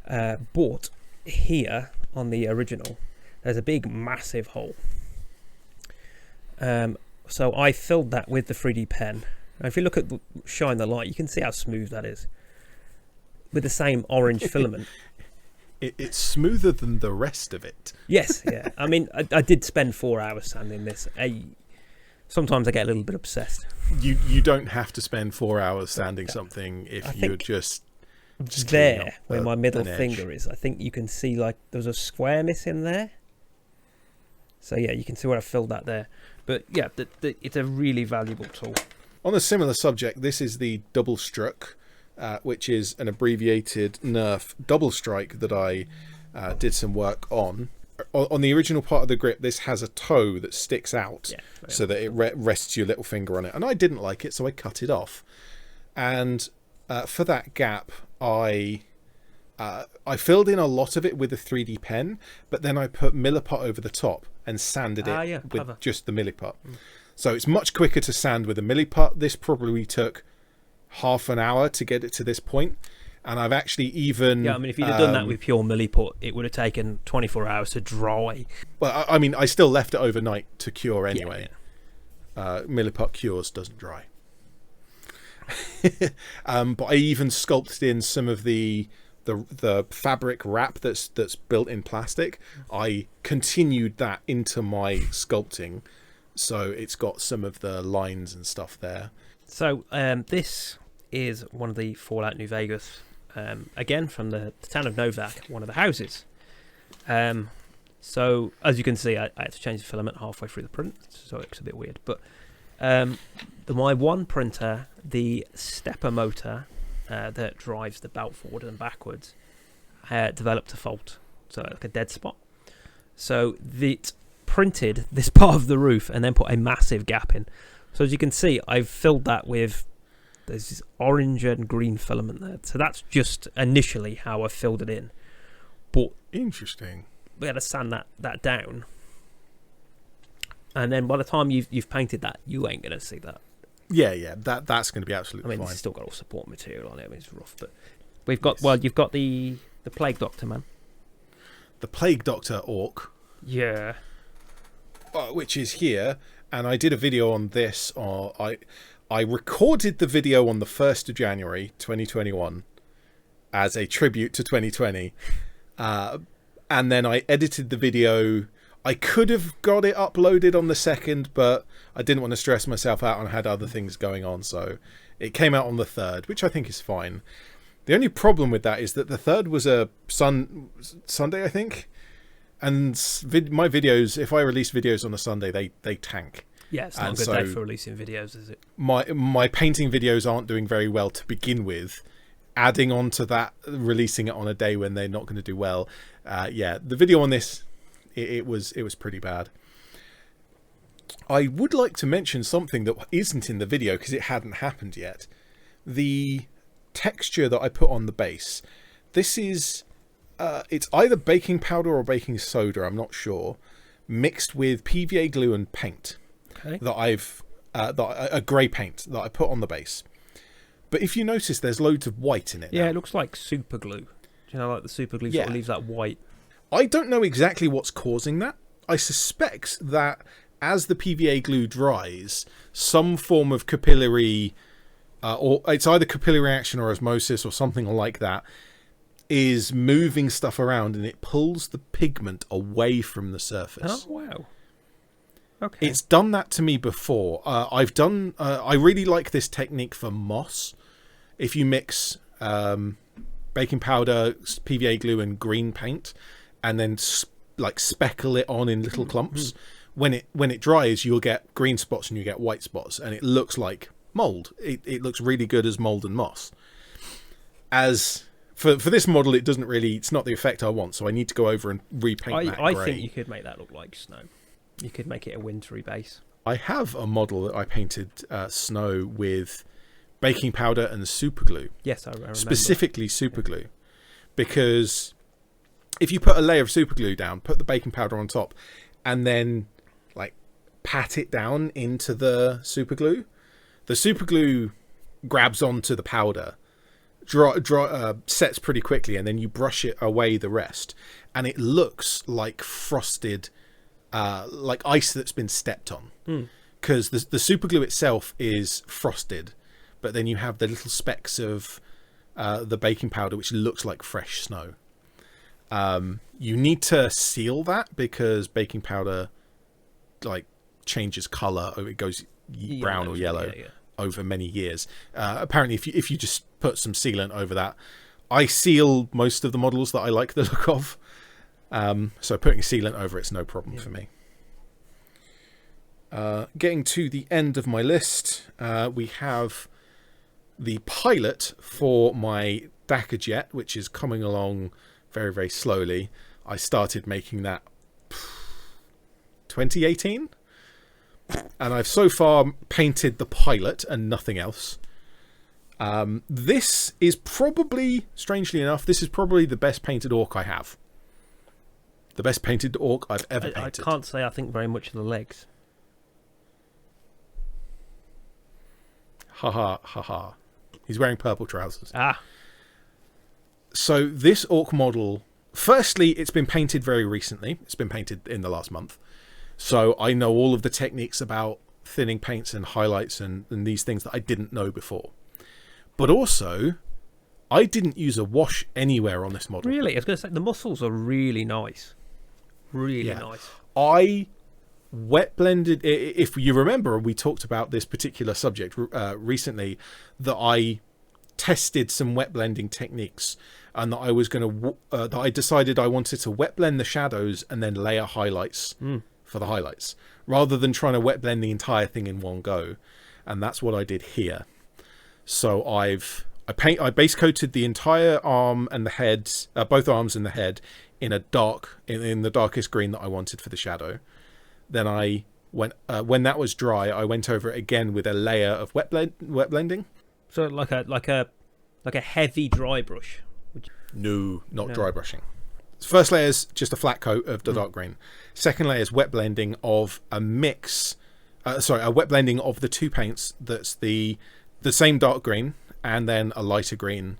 Speaker 2: But here on the original, there's a big, massive hole. So I filled that with the 3D pen. Now, if you look at shine the light, you can see how smooth that is with the same orange filament.
Speaker 1: It's smoother than the rest of it.
Speaker 2: Yes, yeah. I mean, I did spend 4 hours sanding this. Sometimes I get a little bit obsessed.
Speaker 1: You don't have to spend 4 hours sanding something if you're just
Speaker 2: there where my middle finger is. I think you can see like there's a square missing there. So yeah, you can see where I filled that there. But yeah, it's a really valuable tool.
Speaker 1: On a similar subject, this is the Double Struck, which is an abbreviated Nerf double strike that I did some work on. On the original part of the grip, this has a toe that sticks out so that it rests your little finger on it. And I didn't like it, so I cut it off. And for that gap, I filled in a lot of it with a 3D pen, but then I put milliput over the top. and sanded it with
Speaker 2: clever.
Speaker 1: just the milliput. So it's much quicker to sand with a milliput. This probably took half an hour to get it to this point. And I've actually even...
Speaker 2: Yeah, I mean, if you'd have done that with pure milliput, it would have taken 24 hours to dry.
Speaker 1: Well, I mean, I still left it overnight to cure anyway. Milliput cures, doesn't dry. But I even sculpted in some of the fabric wrap that's built in plastic. I continued that into my sculpting, so it's got some of the lines and stuff there. So
Speaker 2: this is one of the Fallout New Vegas, again from the town of Novak, one of the houses. So as you can see, I had to change the filament halfway through the print, so it's a bit weird. But my one printer, the stepper motor that drives the belt forward and backwards, developed a fault, so like a dead spot. So it printed this part of the roof and then put a massive gap in. So as you can see, I've filled that with, there's this orange and green filament there. So that's just initially how I filled it in. But
Speaker 1: interesting.
Speaker 2: We had to sand that down. And then by the time you've painted that, you ain't going to see that.
Speaker 1: Yeah, that's going to be absolutely fine.
Speaker 2: It's still got all support material on it. I mean, it's rough, but we've got, well, you've got the Plague Doctor, man.
Speaker 1: The Plague Doctor Orc.
Speaker 2: Yeah.
Speaker 1: Which is here, and I did a video on this. I recorded the video on the 1st of January 2021 as a tribute to 2020, and then I edited the video. I could have got it uploaded on the 2nd, but I didn't want to stress myself out and had other things going on, so it came out on the 3rd, which I think is fine. The only problem with that is that the 3rd was a Sunday, I think. And my videos, if I release videos on a Sunday, they tank.
Speaker 2: Yeah, it's not a good day for releasing videos, is it?
Speaker 1: My painting videos aren't doing very well to begin with. Adding on to that, releasing it on a day when they're not going to do well. The video on this, it was pretty bad. I would like to mention something that isn't in the video because it hadn't happened yet. The texture that I put on the base. This is... it's either baking powder or baking soda, I'm not sure, mixed with PVA glue and paint.
Speaker 2: Okay.
Speaker 1: A grey paint that I put on the base. But if you notice, there's loads of white in it.
Speaker 2: Yeah,
Speaker 1: now.
Speaker 2: It looks like super glue. Do you know, like the super glue sort of leaves that white.
Speaker 1: I don't know exactly what's causing that. I suspect that as the PVA glue dries, some form of capillary, or it's either capillary action or osmosis or something like that, is moving stuff around and it pulls the pigment away from the surface.
Speaker 2: Oh, wow. Okay.
Speaker 1: It's done that to me before. I really like this technique for moss. If you mix baking powder, PVA glue and green paint and then speckle it on in little clumps, when it dries, you'll get green spots and you get white spots and it looks like mold. It looks really good as mold and moss. For this model, it's not the effect I want, so I need to go over and repaint that grey.
Speaker 2: I think you could make that look like snow. You could make it a wintry base.
Speaker 1: I have a model that I painted snow with baking powder and super glue.
Speaker 2: Yes, I remember.
Speaker 1: Specifically super glue. Because if you put a layer of super glue down, put the baking powder on top, and then pat it down into the super glue grabs onto the powder, sets pretty quickly, and then you brush it away the rest, and it looks like frosted, like ice that's been stepped on. Because the super glue itself is frosted, but then you have the little specks of the baking powder which looks like fresh snow. You need to seal that because baking powder changes color, or it goes brown or yellow over many years. Apparently if you just put some sealant over that, I seal most of the models that I like the look of, so putting sealant over it's no problem for me. Getting to the end of my list, we have the pilot for my Dakar jet, which is coming along very, very slowly. I started making that 2018, and I've so far painted the pilot and nothing else. This is probably, strangely enough, this is probably the best painted orc I have. The best painted orc I've ever
Speaker 2: I
Speaker 1: painted.
Speaker 2: can't say I think very much of the legs.
Speaker 1: Ha ha ha ha. He's wearing purple trousers.
Speaker 2: Ah.
Speaker 1: So this orc model, firstly, it's been painted very recently. It's been painted in the last month. So I know all of the techniques about thinning paints and highlights and these things that I didn't know before. But also, I didn't use a wash anywhere on this model.
Speaker 2: Really? I was going to say, the muscles are really nice. Really nice.
Speaker 1: I wet blended, if you remember, we talked about this particular subject recently, that I tested some wet blending techniques, and that I was going to that I decided I wanted to wet blend the shadows and then layer highlights for the highlights, rather than trying to wet blend the entire thing in one go. And that's what I did here. So I base coated the entire arm and the head, both arms and the head, in a in the darkest green that I wanted for the shadow. Then I went when that was dry, I went over it again with a layer of wet blending.
Speaker 2: So like a heavy dry brush.
Speaker 1: No, not dry brushing. First layer is just a flat coat of the dark green. Second layer is wet blending of a mix. A wet blending of the two paints. That's the same dark green and then a lighter green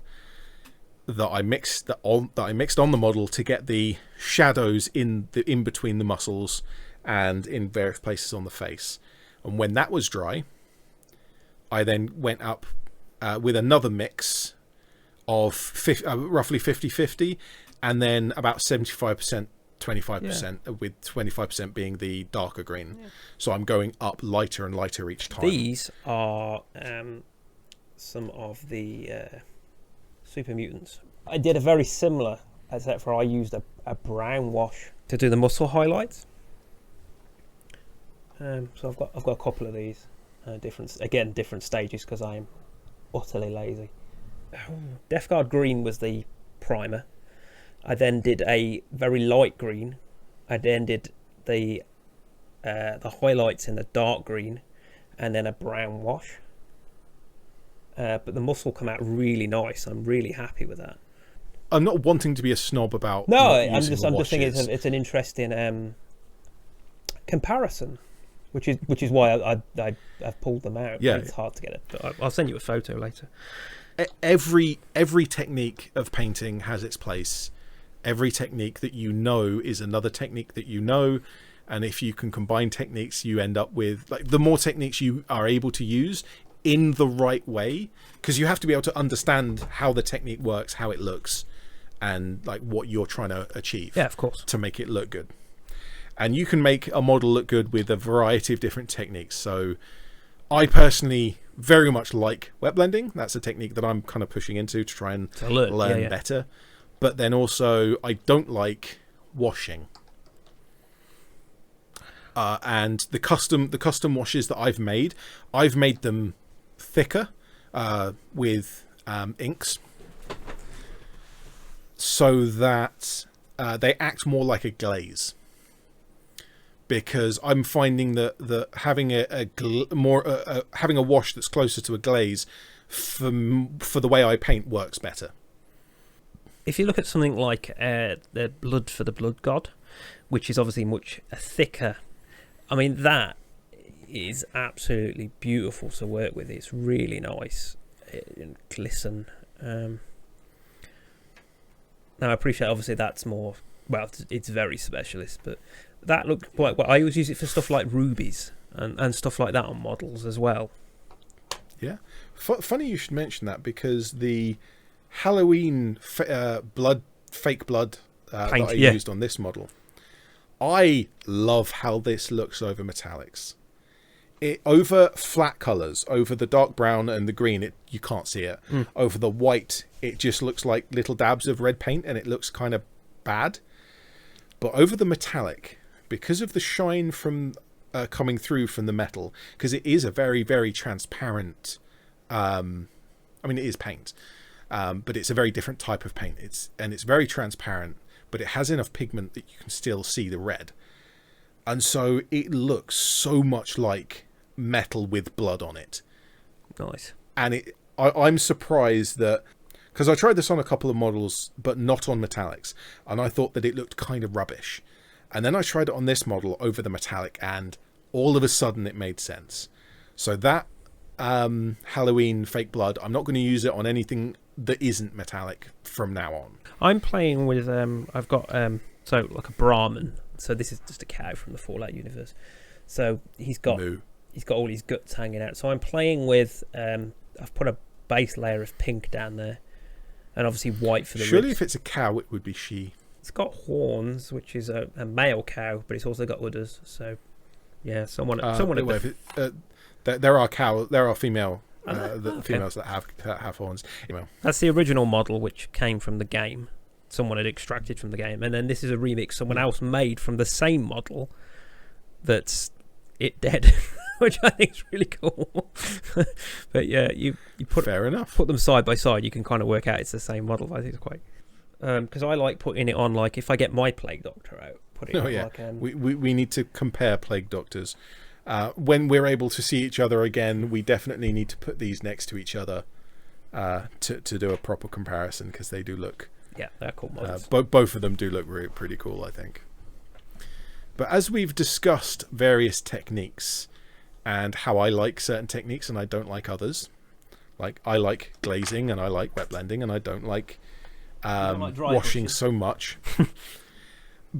Speaker 1: that I mixed on the model to get the shadows in between the muscles and in various places on the face. And when that was dry, I then went up with another mix of roughly 50-50, and then about 75%, 25%, with 25% being the darker green. Yeah. So I'm going up lighter and lighter each time.
Speaker 2: These are some of the super mutants. I did a very similar, except for I used a brown wash to do the muscle highlights. So I've got a couple of these different stages because I am utterly lazy. ED-SKaRs green was the primer. I then did a very light green. I then did the highlights in the dark green, and then a brown wash. But the muscle come out really nice. I'm really happy with that.
Speaker 1: I'm not wanting to be a snob about.
Speaker 2: No, I'm just thinking it's an interesting comparison, which is why I've pulled them out.
Speaker 1: Yeah,
Speaker 2: it's hard to get it, but I'll send you a photo later.
Speaker 1: Every technique of painting has its place. Every technique that you know is another technique that you know, and if you can combine techniques, you end up with the more techniques you are able to use in the right way, because you have to be able to understand how the technique works, how it looks, and what you're trying to achieve.
Speaker 2: Yeah, of course,
Speaker 1: to make it look good. And you can make a model look good with a variety of different techniques. So I personally very much like wet blending. That's a technique that I'm kind of pushing into to try and learn better. But then also I don't like washing. And the custom washes that I've made them thicker with inks, so that they act more like a glaze. Because I'm finding that having having a wash that's closer to a glaze for the way I paint works better.
Speaker 2: If you look at something like the Blood for the Blood God, which is obviously much thicker, I mean that is absolutely beautiful to work with. It's really nice and glisten. Now I appreciate obviously that's more, well, it's very specialist, but that looked quite well. I always use it for stuff like rubies and stuff like that on models as well. Yeah.
Speaker 1: Funny you should mention that, because the Halloween fake blood that I used on this model, I love how this looks over metallics. Over flat colours, over the dark brown and the green, you can't see it. Over the white, it just looks like little dabs of red paint, and it looks kind of bad. But over the metallic, because of the shine from coming through from the metal, because it is a very, very transparent. I mean, it is paint, but it's a very different type of paint. It's very transparent, but it has enough pigment that you can still see the red, and so it looks so much like metal with blood on it.
Speaker 2: Nice.
Speaker 1: And I'm surprised that, because I tried this on a couple of models, but not on metallics, and I thought that it looked kind of rubbish. And then I tried it on this model over the metallic, and all of a sudden it made sense. So that Halloween fake blood, I'm not going to use it on anything that isn't metallic from now on.
Speaker 2: I'm playing with I've got so like a Brahmin. So this is just a cow from the Fallout universe. So he's got all his guts hanging out. So I'm playing with I've put a base layer of pink down there, and obviously white for the
Speaker 1: Surely
Speaker 2: ribs.
Speaker 1: if it's a cow, it would be she.
Speaker 2: It's got horns, which is a male cow, but it's also got udders. So yeah, someone
Speaker 1: there are female females that have horns. Anyway.
Speaker 2: That's the original model, which came from the game. Someone had extracted from the game, and then this is a remix someone else made from the same model. That's it dead, which I think is really cool. But yeah, you put them side by side, you can kind of work out it's the same model. I think it's quite because I like putting it on, like if I get my Plague Doctor out, put it on like
Speaker 1: we need to compare Plague Doctors. When we're able to see each other again, we definitely need to put these next to each other to do a proper comparison, because they do look.
Speaker 2: Yeah, they're cool models.
Speaker 1: Both of them do look really pretty cool, I think. But as we've discussed various techniques and how I like certain techniques and I don't like others, like I like glazing and I like wet blending and I don't like washing so much.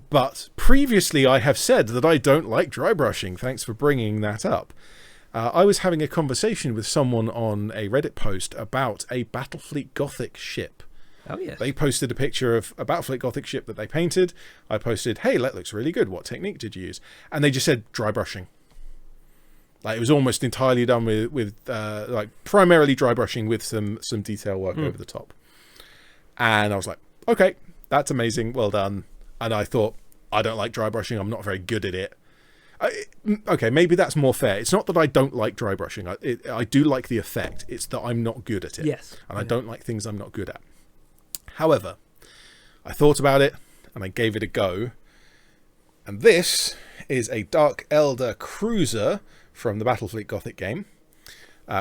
Speaker 1: But previously I have said that I don't like dry brushing. Thanks for bringing that up. I was having a conversation with someone on a Reddit post about a Battlefleet Gothic ship.
Speaker 2: Oh, yes.
Speaker 1: They posted a picture of a Battlefleet Gothic ship that they painted. I posted, hey, that looks really good. What technique did you use? And they just said dry brushing. Like, it was almost entirely done with like primarily dry brushing with some detail work over the top. And I was like, okay, that's amazing. Well done. And I thought, I don't like dry brushing. I'm not very good at it. Okay, maybe that's more fair. It's not that I don't like dry brushing. I do like the effect. It's that I'm not good at it.
Speaker 2: Yes.
Speaker 1: And I don't like things I'm not good at. However, I thought about it and I gave it a go. And this is a Dark Elder cruiser from the Battlefleet Gothic game,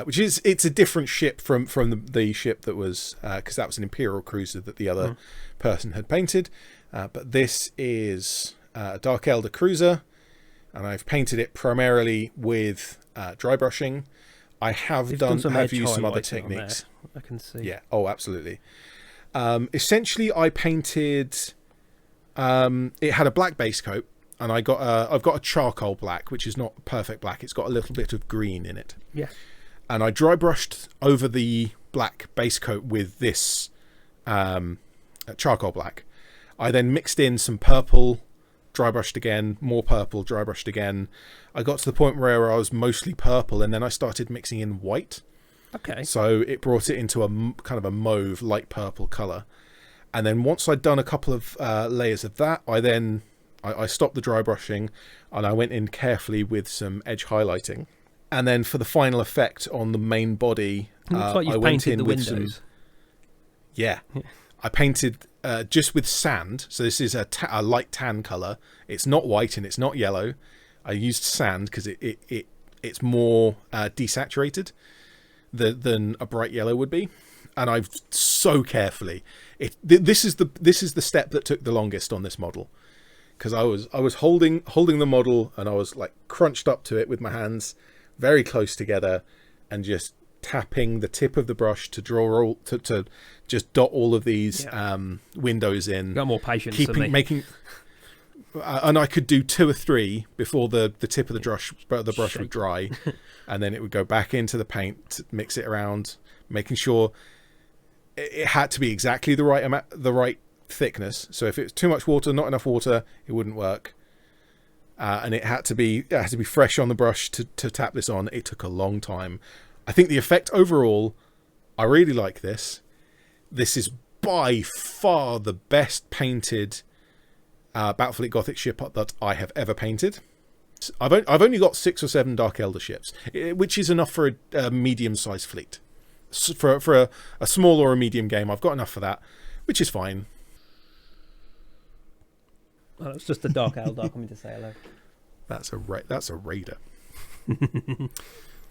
Speaker 1: which is, it's a different ship from the ship that was, because that was an Imperial cruiser that the other person had painted. But this is a Dark Elder cruiser, and I've painted it primarily with dry brushing. I have used some other techniques.
Speaker 2: I can see.
Speaker 1: Yeah. Oh, absolutely. Essentially, I painted. It had a black base coat, and I've got a charcoal black, which is not perfect black. It's got a little bit of green in it.
Speaker 2: Yeah.
Speaker 1: And I dry brushed over the black base coat with this charcoal black. I then mixed in some purple, dry brushed again, more purple, dry brushed again. I got to the point where I was mostly purple, and then I started mixing in white.
Speaker 2: Okay.
Speaker 1: So it brought it into a kind of a mauve, light purple colour. And then once I'd done a couple of layers of that, I stopped the dry brushing and I went in carefully with some edge highlighting. And then for the final effect on the main body,
Speaker 2: like
Speaker 1: I went in with
Speaker 2: windows.
Speaker 1: some. Yeah, I painted just with sand. So this is a light tan colour. It's not white and it's not yellow. I used sand because it's more desaturated than a bright yellow would be, and I've so carefully. This is the step that took the longest on this model, because I was holding the model and I was like crunched up to it with my hands very close together and just tapping the tip of the brush to draw to just dot all of these windows in.
Speaker 2: Got more patience than me.
Speaker 1: Making. And I could do 2 or 3 before the tip of the brush would dry, and then it would go back into the paint, mix it around, making sure it had to be exactly the right thickness. So if it was too much water, not enough water, it wouldn't work. And it had to be fresh on the brush to tap this on. It took a long time. I think the effect overall, I really like this. This is by far the best painted Battlefleet Gothic ship that I have ever painted. I've only got 6 or 7 Dark Elder ships, which is enough for a medium-sized fleet. For a small or a medium game, I've got enough for that, which is fine.
Speaker 2: Well, it's just a Dark Elder coming to say hello.
Speaker 1: That's a raider.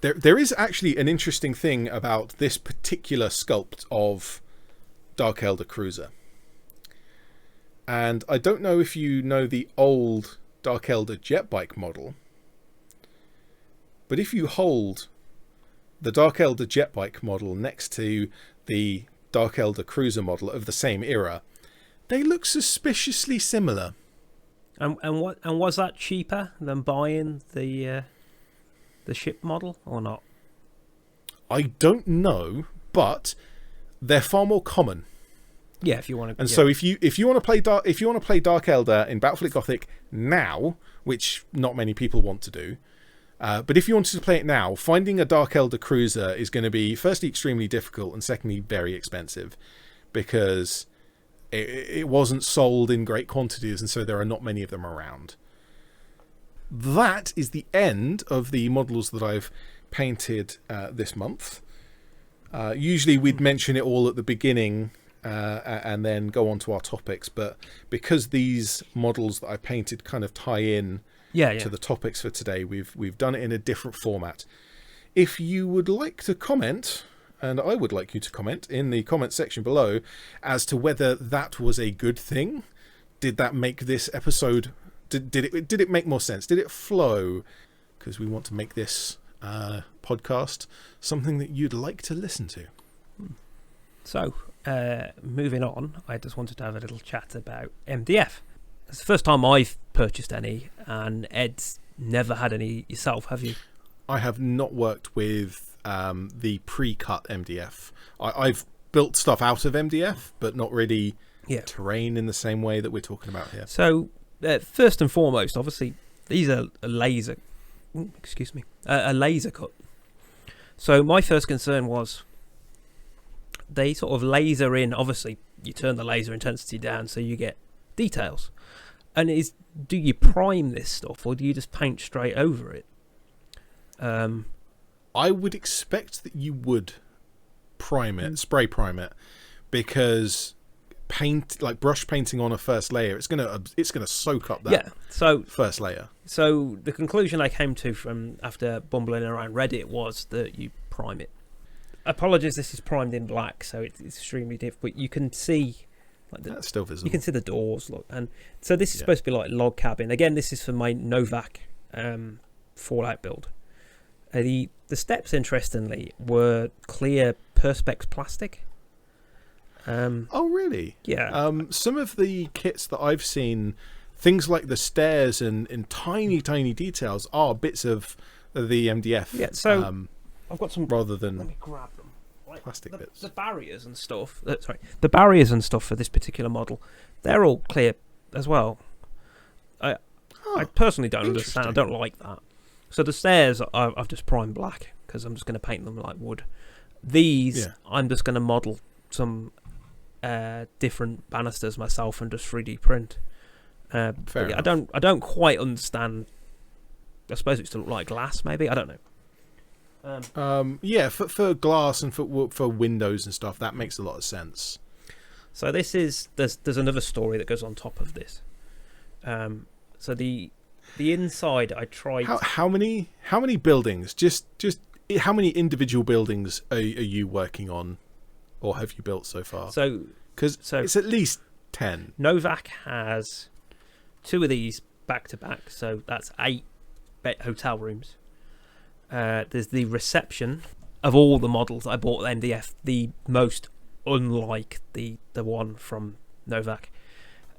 Speaker 1: There is actually an interesting thing about this particular sculpt of Dark Elder Cruiser. And I don't know if you know the old Dark Elder jet bike model, but if you hold the Dark Elder jet bike model next to the Dark Elder Cruiser model of the same era, they look suspiciously similar.
Speaker 2: And was that cheaper than buying the ship model or not?
Speaker 1: I don't know, but they're far more common.
Speaker 2: Yeah, if you want to.
Speaker 1: And so if you want to play Dark Elder in Battlefleet Gothic now, which not many people want to do, but if you wanted to play it now, finding a Dark Elder Cruiser is going to be firstly extremely difficult and secondly very expensive, because it wasn't sold in great quantities, and so there are not many of them around. That is the end of the models that I've painted this month. Usually we'd mention it all at the beginning and then go on to our topics, but because these models that I painted kind of tie in to the topics for today, we've done it in a different format. If you would like to comment, and I would like you to comment in the comment section below as to whether that was a good thing. Did that make this episode, did it make more sense? Did it flow? Because we want to make this podcast something that you'd like to listen to.
Speaker 2: So, moving on, I just wanted to have a little chat about MDF. It's the first time I've purchased any, and Ed's never had any yourself, have you?
Speaker 1: I have not worked with the pre-cut MDF. I've built stuff out of MDF, but not really terrain in the same way that we're talking about here.
Speaker 2: So, first and foremost, obviously, these are a laser cut. So my first concern was they sort of laser in. Obviously, you turn the laser intensity down so you get details. And do you prime this stuff, or do you just paint straight over it?
Speaker 1: I would expect that you would prime it, spray prime it, because brush painting on a first layer, it's gonna soak up that first layer.
Speaker 2: So the conclusion I came to from after bumbling around Reddit was that you prime it. Apologies, this is primed in black, so it's extremely difficult. But you can see
Speaker 1: that's still visible.
Speaker 2: You can see the doors, look, and so this is supposed to be like log cabin. Again, this is for my Novak Fallout build. The steps, interestingly, were clear Perspex plastic.
Speaker 1: Oh, really?
Speaker 2: Yeah.
Speaker 1: Some of the kits that I've seen, things like the stairs and tiny details are bits of the MDF.
Speaker 2: Yeah, so I've got some...
Speaker 1: Rather than...
Speaker 2: Let me grab them.
Speaker 1: Plastic bits.
Speaker 2: The barriers and stuff... the barriers and stuff for this particular model, they're all clear as well. I personally don't understand. I don't like that. So the stairs, I've just primed black, because I'm just going to paint them like wood. These, I'm just going to model some different banisters myself and just 3D print.
Speaker 1: Fair enough.
Speaker 2: I don't quite understand. I suppose it's to look like glass, maybe. I don't know.
Speaker 1: For glass and for windows and stuff, that makes a lot of sense.
Speaker 2: So this is there's another story that goes on top of this. So the inside, I tried.
Speaker 1: How many buildings? Just how many individual buildings are you working on, or have you built so far? Because it's at least 10.
Speaker 2: Novak has 2 of these back to back, so that's 8 hotel rooms. There's the reception of all the models I bought at MDF, the most unlike the one from Novak.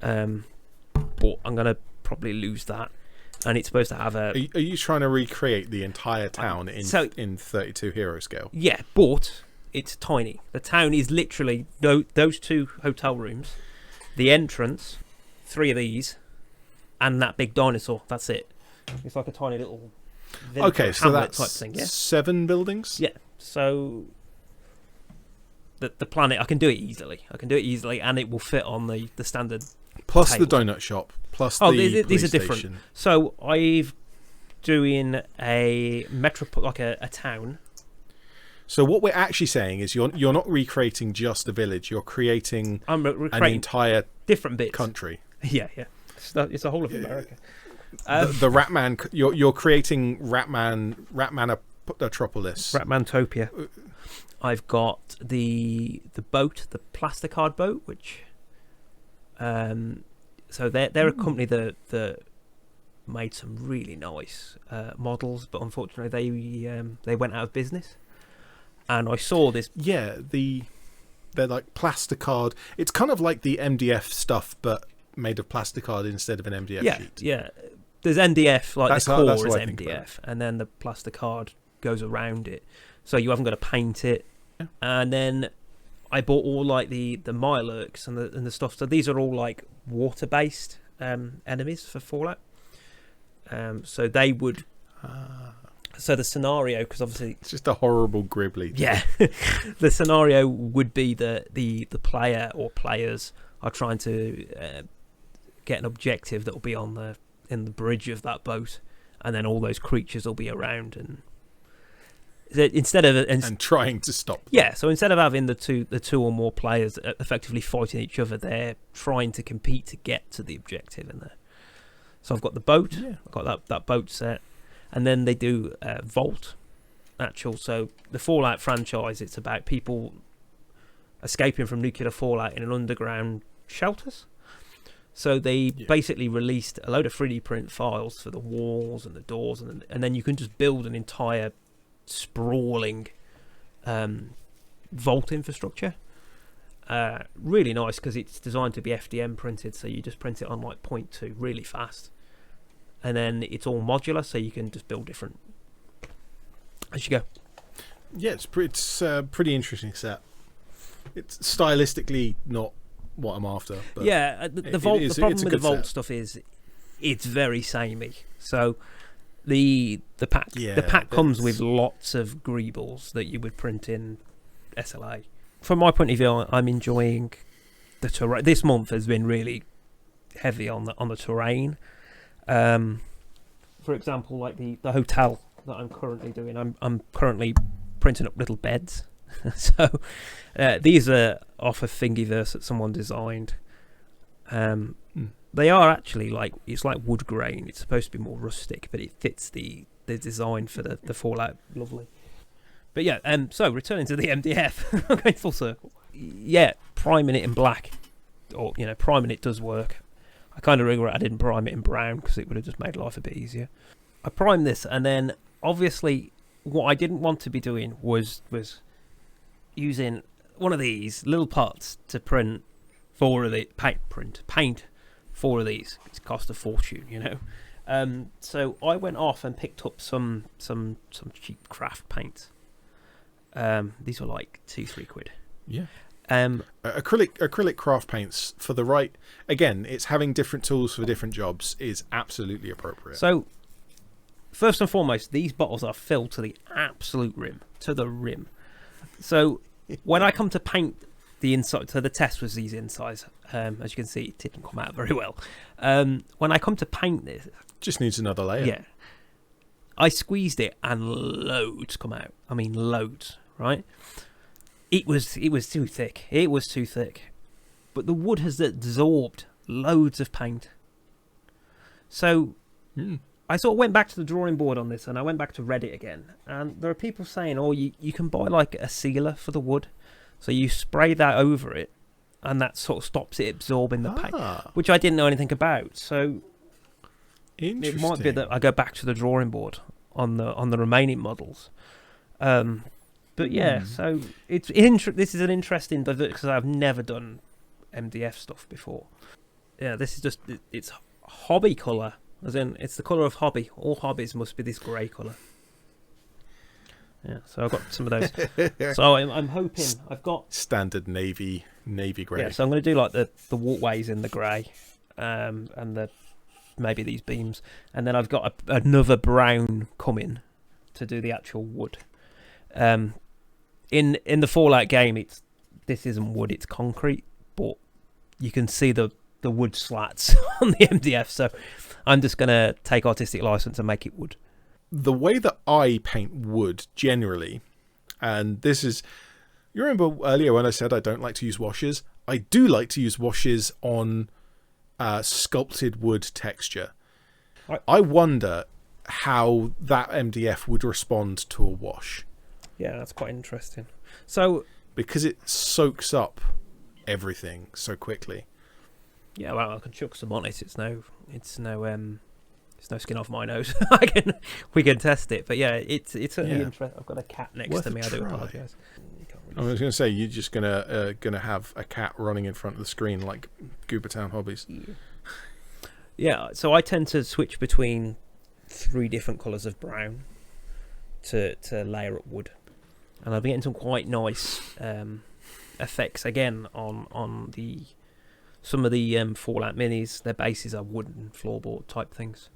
Speaker 2: But I'm gonna probably lose that. And it's supposed to have a...
Speaker 1: Are you trying to recreate the entire town in 32 hero scale?
Speaker 2: Yeah, but it's tiny. The town is literally those 2 hotel rooms, the entrance, 3 of these, and that big dinosaur. That's it. It's like a tiny little village
Speaker 1: so that's
Speaker 2: type thing. Yeah?
Speaker 1: 7 buildings?
Speaker 2: Yeah. So the planet, I can do it easily, and it will fit on the standard
Speaker 1: plus
Speaker 2: table.
Speaker 1: The donut shop, plus the
Speaker 2: these are different.
Speaker 1: Station.
Speaker 2: So I've doing a like a town.
Speaker 1: So what we're actually saying is you're not recreating just a village. You're creating an entire
Speaker 2: different bits.
Speaker 1: Country.
Speaker 2: Yeah. It's the whole of America.
Speaker 1: The Ratman. You're creating Ratman Metropolis.
Speaker 2: Ratmantopia. I've got the boat, the plasticard boat, which so they're a company that made some really nice models, but unfortunately they went out of business. And I saw this.
Speaker 1: Yeah, they're like plasticard. It's kind of like the MDF stuff, but made of plasticard instead of an MDF sheet.
Speaker 2: Yeah. There's MDF, like
Speaker 1: That's
Speaker 2: the core
Speaker 1: that's
Speaker 2: is
Speaker 1: what I think about
Speaker 2: MDF, and then the plasticard goes around it, so you haven't got to paint it.
Speaker 1: Yeah.
Speaker 2: And then I bought all like the Mirelurks and the stuff. So these are all like water-based enemies for Fallout. So they would. So the scenario, because obviously
Speaker 1: it's just a horrible gribbly.
Speaker 2: Yeah, the scenario would be that the player or players are trying to get an objective that will be in the bridge of that boat, and then all those creatures will be around and
Speaker 1: and trying to stop them.
Speaker 2: Yeah, so instead of having the two or more players effectively fighting each other, they're trying to compete to get to the objective in there. So I've got the boat, I've got that boat set, and then they do Vault actual. So the Fallout franchise, it's about people escaping from nuclear fallout in an underground shelters. So they basically released a load of 3D print files for the walls and the doors, and then you can just build an entire sprawling vault infrastructure. Really nice because it's designed to be FDM printed, so you just print it on like 0.2 really fast, and then it's all modular, so you can just build different as you go.
Speaker 1: Yeah, it's pretty interesting set. It's stylistically not what I'm after. But
Speaker 2: the Vault. The problem with the Vault stuff is it's very samey. So the pack comes with lots of greebles that you would print in SLA. From my point of view, I'm enjoying the terrain. This month has been really heavy on the terrain. For example, like the hotel that I'm currently doing, I'm currently printing up little beds. So these are off of Thingiverse that someone designed. They are actually it's like wood grain. It's supposed to be more rustic, but it fits the design for the Fallout lovely. But yeah, so returning to the MDF, I'm going full circle. Yeah, priming it in black, or priming it does work. I kind of regret I didn't prime it in brown because it would have just made life a bit easier. I primed this, and then obviously what I didn't want to be doing was using one of these little pots to print four of the paint four of these. It's cost a fortune, So I went off and picked up some cheap craft paints. These were like £2-3
Speaker 1: Yeah. Acrylic craft paints for the right. Again, it's having different tools for different jobs is absolutely appropriate.
Speaker 2: So first and foremost, these bottles are filled to the absolute rim, to the rim. So when I come to paint the inside, so the test was these insides. As you can see, it didn't come out very well. When I come to paint this,
Speaker 1: just needs another layer.
Speaker 2: Yeah, I squeezed it and loads come out. I mean, loads. Right? It was too thick. It was too thick. But the wood has absorbed loads of paint. So I sort of went back to the drawing board on this, and I went back to Reddit again. And there are people saying, you can buy like a sealer for the wood. So you spray that over it, and that sort of stops it absorbing the paint, which I didn't know anything about. So it might be that I go back to the drawing board on the remaining models. But yeah, so this is an interesting because I've never done MDF stuff before. Yeah, this is just it's hobby colour, as in it's the colour of hobby. All hobbies must be this grey colour. Yeah, so I've got some of those. So I'm hoping I've got
Speaker 1: standard navy grey.
Speaker 2: Yeah, so I'm going to do like the walkways in the grey, and maybe these beams, and then I've got another brown coming to do the actual wood. In the Fallout game, this isn't wood, it's concrete, but you can see the wood slats on the MDF. So I'm just going to take artistic license and make it wood.
Speaker 1: The way that I paint wood generally, and this is, you remember earlier when I said I don't like to use washes? I do like to use washes on sculpted wood texture. I wonder how that MDF would respond to a wash.
Speaker 2: Yeah, that's quite interesting. So
Speaker 1: because it soaks up everything so quickly.
Speaker 2: Yeah, well, I can chuck some on it. It's no skin off my nose. We can test it. But yeah, it's certainly interesting. I've got a cat next to me. I do apologise.
Speaker 1: I was going to say, you're just gonna have a cat running in front of the screen like Goober Town Hobbies.
Speaker 2: Yeah, so I tend to switch between 3 different colours of brown to layer up wood, and I've been getting some quite nice effects again on some of the Fallout minis. Their bases are wooden floorboard type things.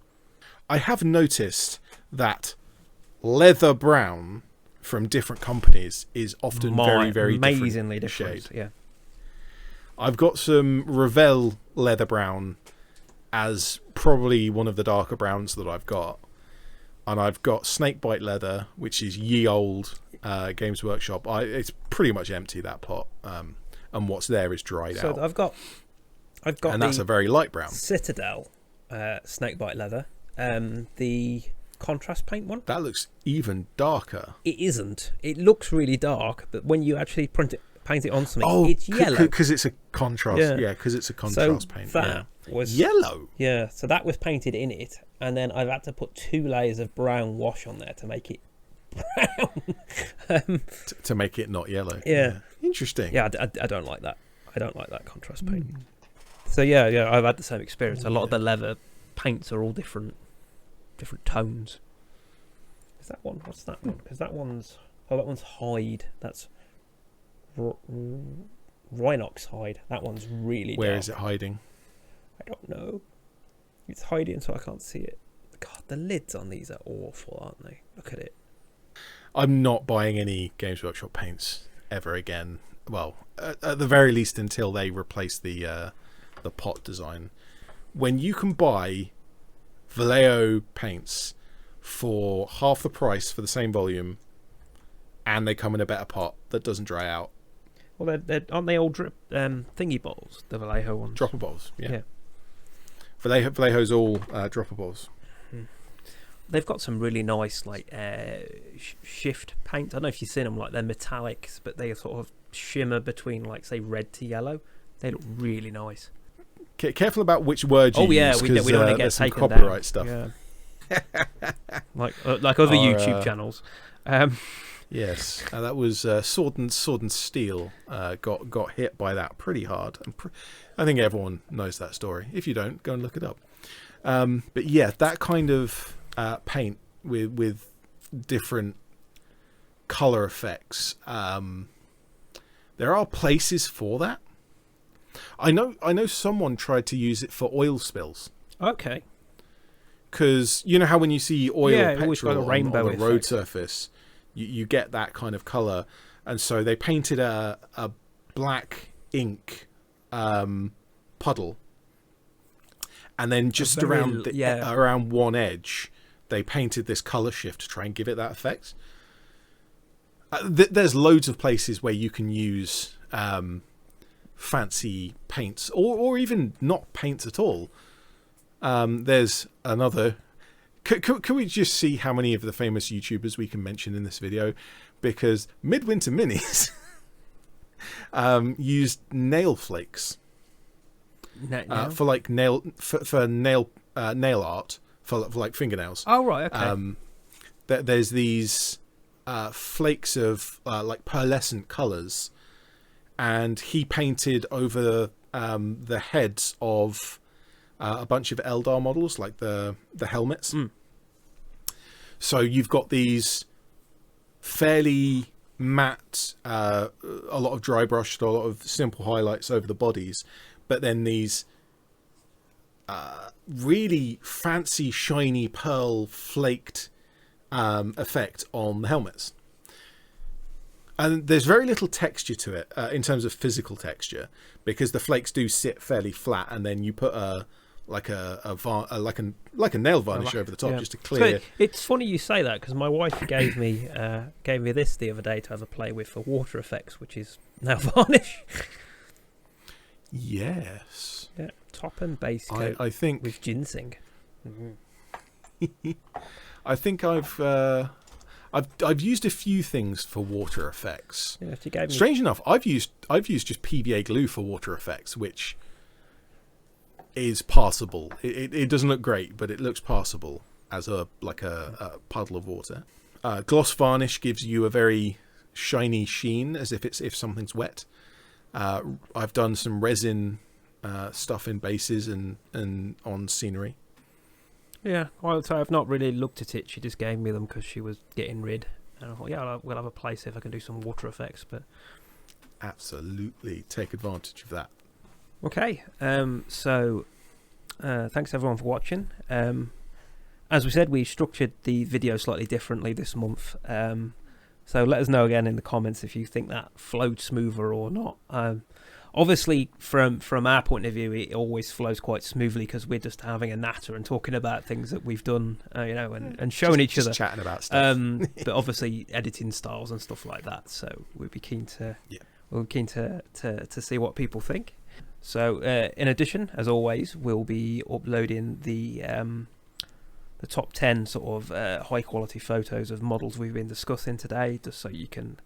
Speaker 1: I have noticed that leather brown from different companies is often very
Speaker 2: amazingly
Speaker 1: different shade.
Speaker 2: Yeah,
Speaker 1: I've got some Revell leather brown as probably one of the darker browns that I've got, and I've got Snakebite leather, which is ye old Games Workshop. It's pretty much empty, that pot, and what's there is dried out.
Speaker 2: So I've got,
Speaker 1: and that's a very light brown.
Speaker 2: Citadel Snakebite leather, the contrast paint one.
Speaker 1: That looks even darker.
Speaker 2: It isn't. It looks really dark, but when you actually paint it on something, it's yellow.
Speaker 1: Because it's a contrast. Yeah, because it's a contrast paint.
Speaker 2: That was
Speaker 1: yellow.
Speaker 2: Yeah, so that was painted in it, and then I've had to put 2 layers of brown wash on there to make it brown.
Speaker 1: To make it not yellow.
Speaker 2: Yeah.
Speaker 1: Interesting.
Speaker 2: Yeah, I don't like that. I don't like that contrast paint. So yeah, I've had the same experience. A lot of the leather paints are all different tones. Is that one? What's that one? Because that one's hide. That's Rhinox hide. That one's really
Speaker 1: Where
Speaker 2: dark.
Speaker 1: is it hiding?
Speaker 2: I don't know. It's hiding so I can't see it. God, the lids on these are awful, aren't they? Look at it.
Speaker 1: I'm not buying any Games Workshop paints ever again. Well, at the very least until they replace the pot design. When you can buy Vallejo paints for half the price for the same volume, and they come in a better pot that doesn't dry out.
Speaker 2: Well, aren't they all drip thingy bottles? The Vallejo ones.
Speaker 1: Dropper bottles, yeah. Vallejo's all dropper bottles.
Speaker 2: They've got some really nice shift paint. I don't know if you've seen them. Like, they're metallics, but they sort of shimmer between, like, say, red to yellow. They look really nice.
Speaker 1: Careful about which words you use.
Speaker 2: We don't want to get taken down.
Speaker 1: Copyright stuff.
Speaker 2: Yeah. like other YouTube channels.
Speaker 1: Yes, that was Sword and Steel got hit by that pretty hard. I think everyone knows that story. If you don't, go and look it up. But yeah, that kind of paint with different color effects. There are places for that. I know someone tried to use it for oil spills.
Speaker 2: Okay.
Speaker 1: Because you know how when you see oil or petrol on the road surface, you get that kind of color, and so they painted a black ink puddle, and then just around one edge they painted this color shift to try and give it that effect. There's loads of places where you can use fancy paints or even not paints at all. There's another. Can we just see how many of the famous YouTubers we can mention in this video? Because Midwinter Minis used nail flakes for like nail art for like fingernails.
Speaker 2: Oh right, okay.
Speaker 1: There's these flakes of like pearlescent colours, and he painted over the heads of a bunch of Eldar models, like the helmets. So you've got these fairly matte, a lot of dry brushed, a lot of simple highlights over the bodies, but then these really fancy, shiny pearl flaked effect on the helmets. And there's very little texture to it in terms of physical texture, because the flakes do sit fairly flat, and then you put a nail varnish over the top just to clear.
Speaker 2: So it's funny you say that, because my wife gave me this the other day to have a play with for water effects, which is nail varnish.
Speaker 1: Yes.
Speaker 2: Yeah, top and base coat.
Speaker 1: I think
Speaker 2: with ginseng.
Speaker 1: I think I've used a few things for water effects.
Speaker 2: Yeah, if you gave me...
Speaker 1: Strange enough, I've used just PVA glue for water effects, which is passable. It doesn't look great, but it looks passable as a puddle of water. Gloss varnish gives you a very shiny sheen, as if something's wet. I've done some resin stuff in bases and on scenery.
Speaker 2: Yeah, well, so I've not really looked at it. She just gave me them because she was getting rid. And I thought, yeah, we'll have a play, see if I can do some water effects. But
Speaker 1: absolutely, take advantage of that.
Speaker 2: Okay, so thanks everyone for watching. As we said, we structured the video slightly differently this month. So let us know again in the comments if you think that flowed smoother or not. Obviously, from our point of view, it always flows quite smoothly because we're just having a natter and talking about things that we've done, and showing each other,
Speaker 1: chatting about stuff.
Speaker 2: But obviously, editing styles and stuff like that. So we'd be keen to, to see what people think. So, in addition, as always, we'll be uploading the top 10 sort of high quality photos of models we've been discussing today, just so you can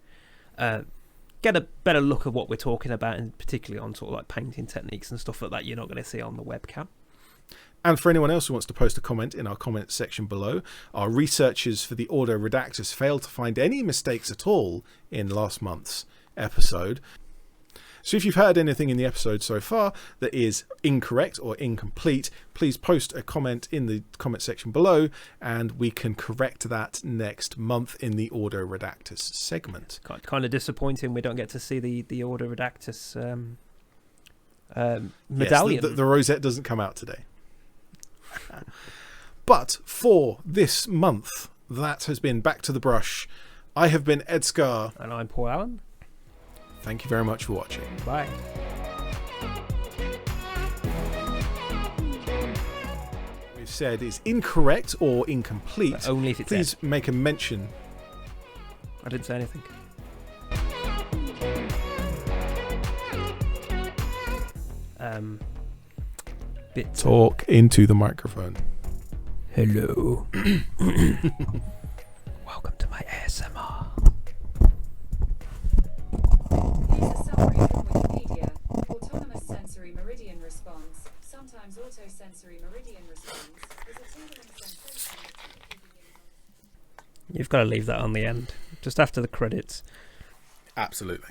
Speaker 2: get a better look at what we're talking about, and particularly on sort of like painting techniques and stuff like that you're not going to see on the webcam.
Speaker 1: And for anyone else who wants to post a comment in our comment section below, our researchers for the Order Redactus failed to find any mistakes at all in last month's episode. So if you've heard anything in the episode so far that is incorrect or incomplete, please post a comment in the comment section below and we can correct that next month in the Order Redactus segment.
Speaker 2: Kind of disappointing we don't get to see the Order Redactus medallion.
Speaker 1: Yes, the rosette doesn't come out today. But for this month, that has been Back to the Brush. I have been ED-SKaR.
Speaker 2: And I'm Paul Allen.
Speaker 1: Thank you very much for watching.
Speaker 2: Bye.
Speaker 1: We've said is incorrect or incomplete.
Speaker 2: But only if it's
Speaker 1: please make a mention.
Speaker 2: I didn't say anything.
Speaker 1: Talk into the microphone.
Speaker 2: Hello. Welcome to my ASMR.
Speaker 3: Here's a summary from Wikipedia. Autonomous sensory meridian response, sometimes autosensory meridian response, is a tingling sensation that typically begins on...
Speaker 2: You've got to leave that on the end, just after the credits.
Speaker 1: Absolutely.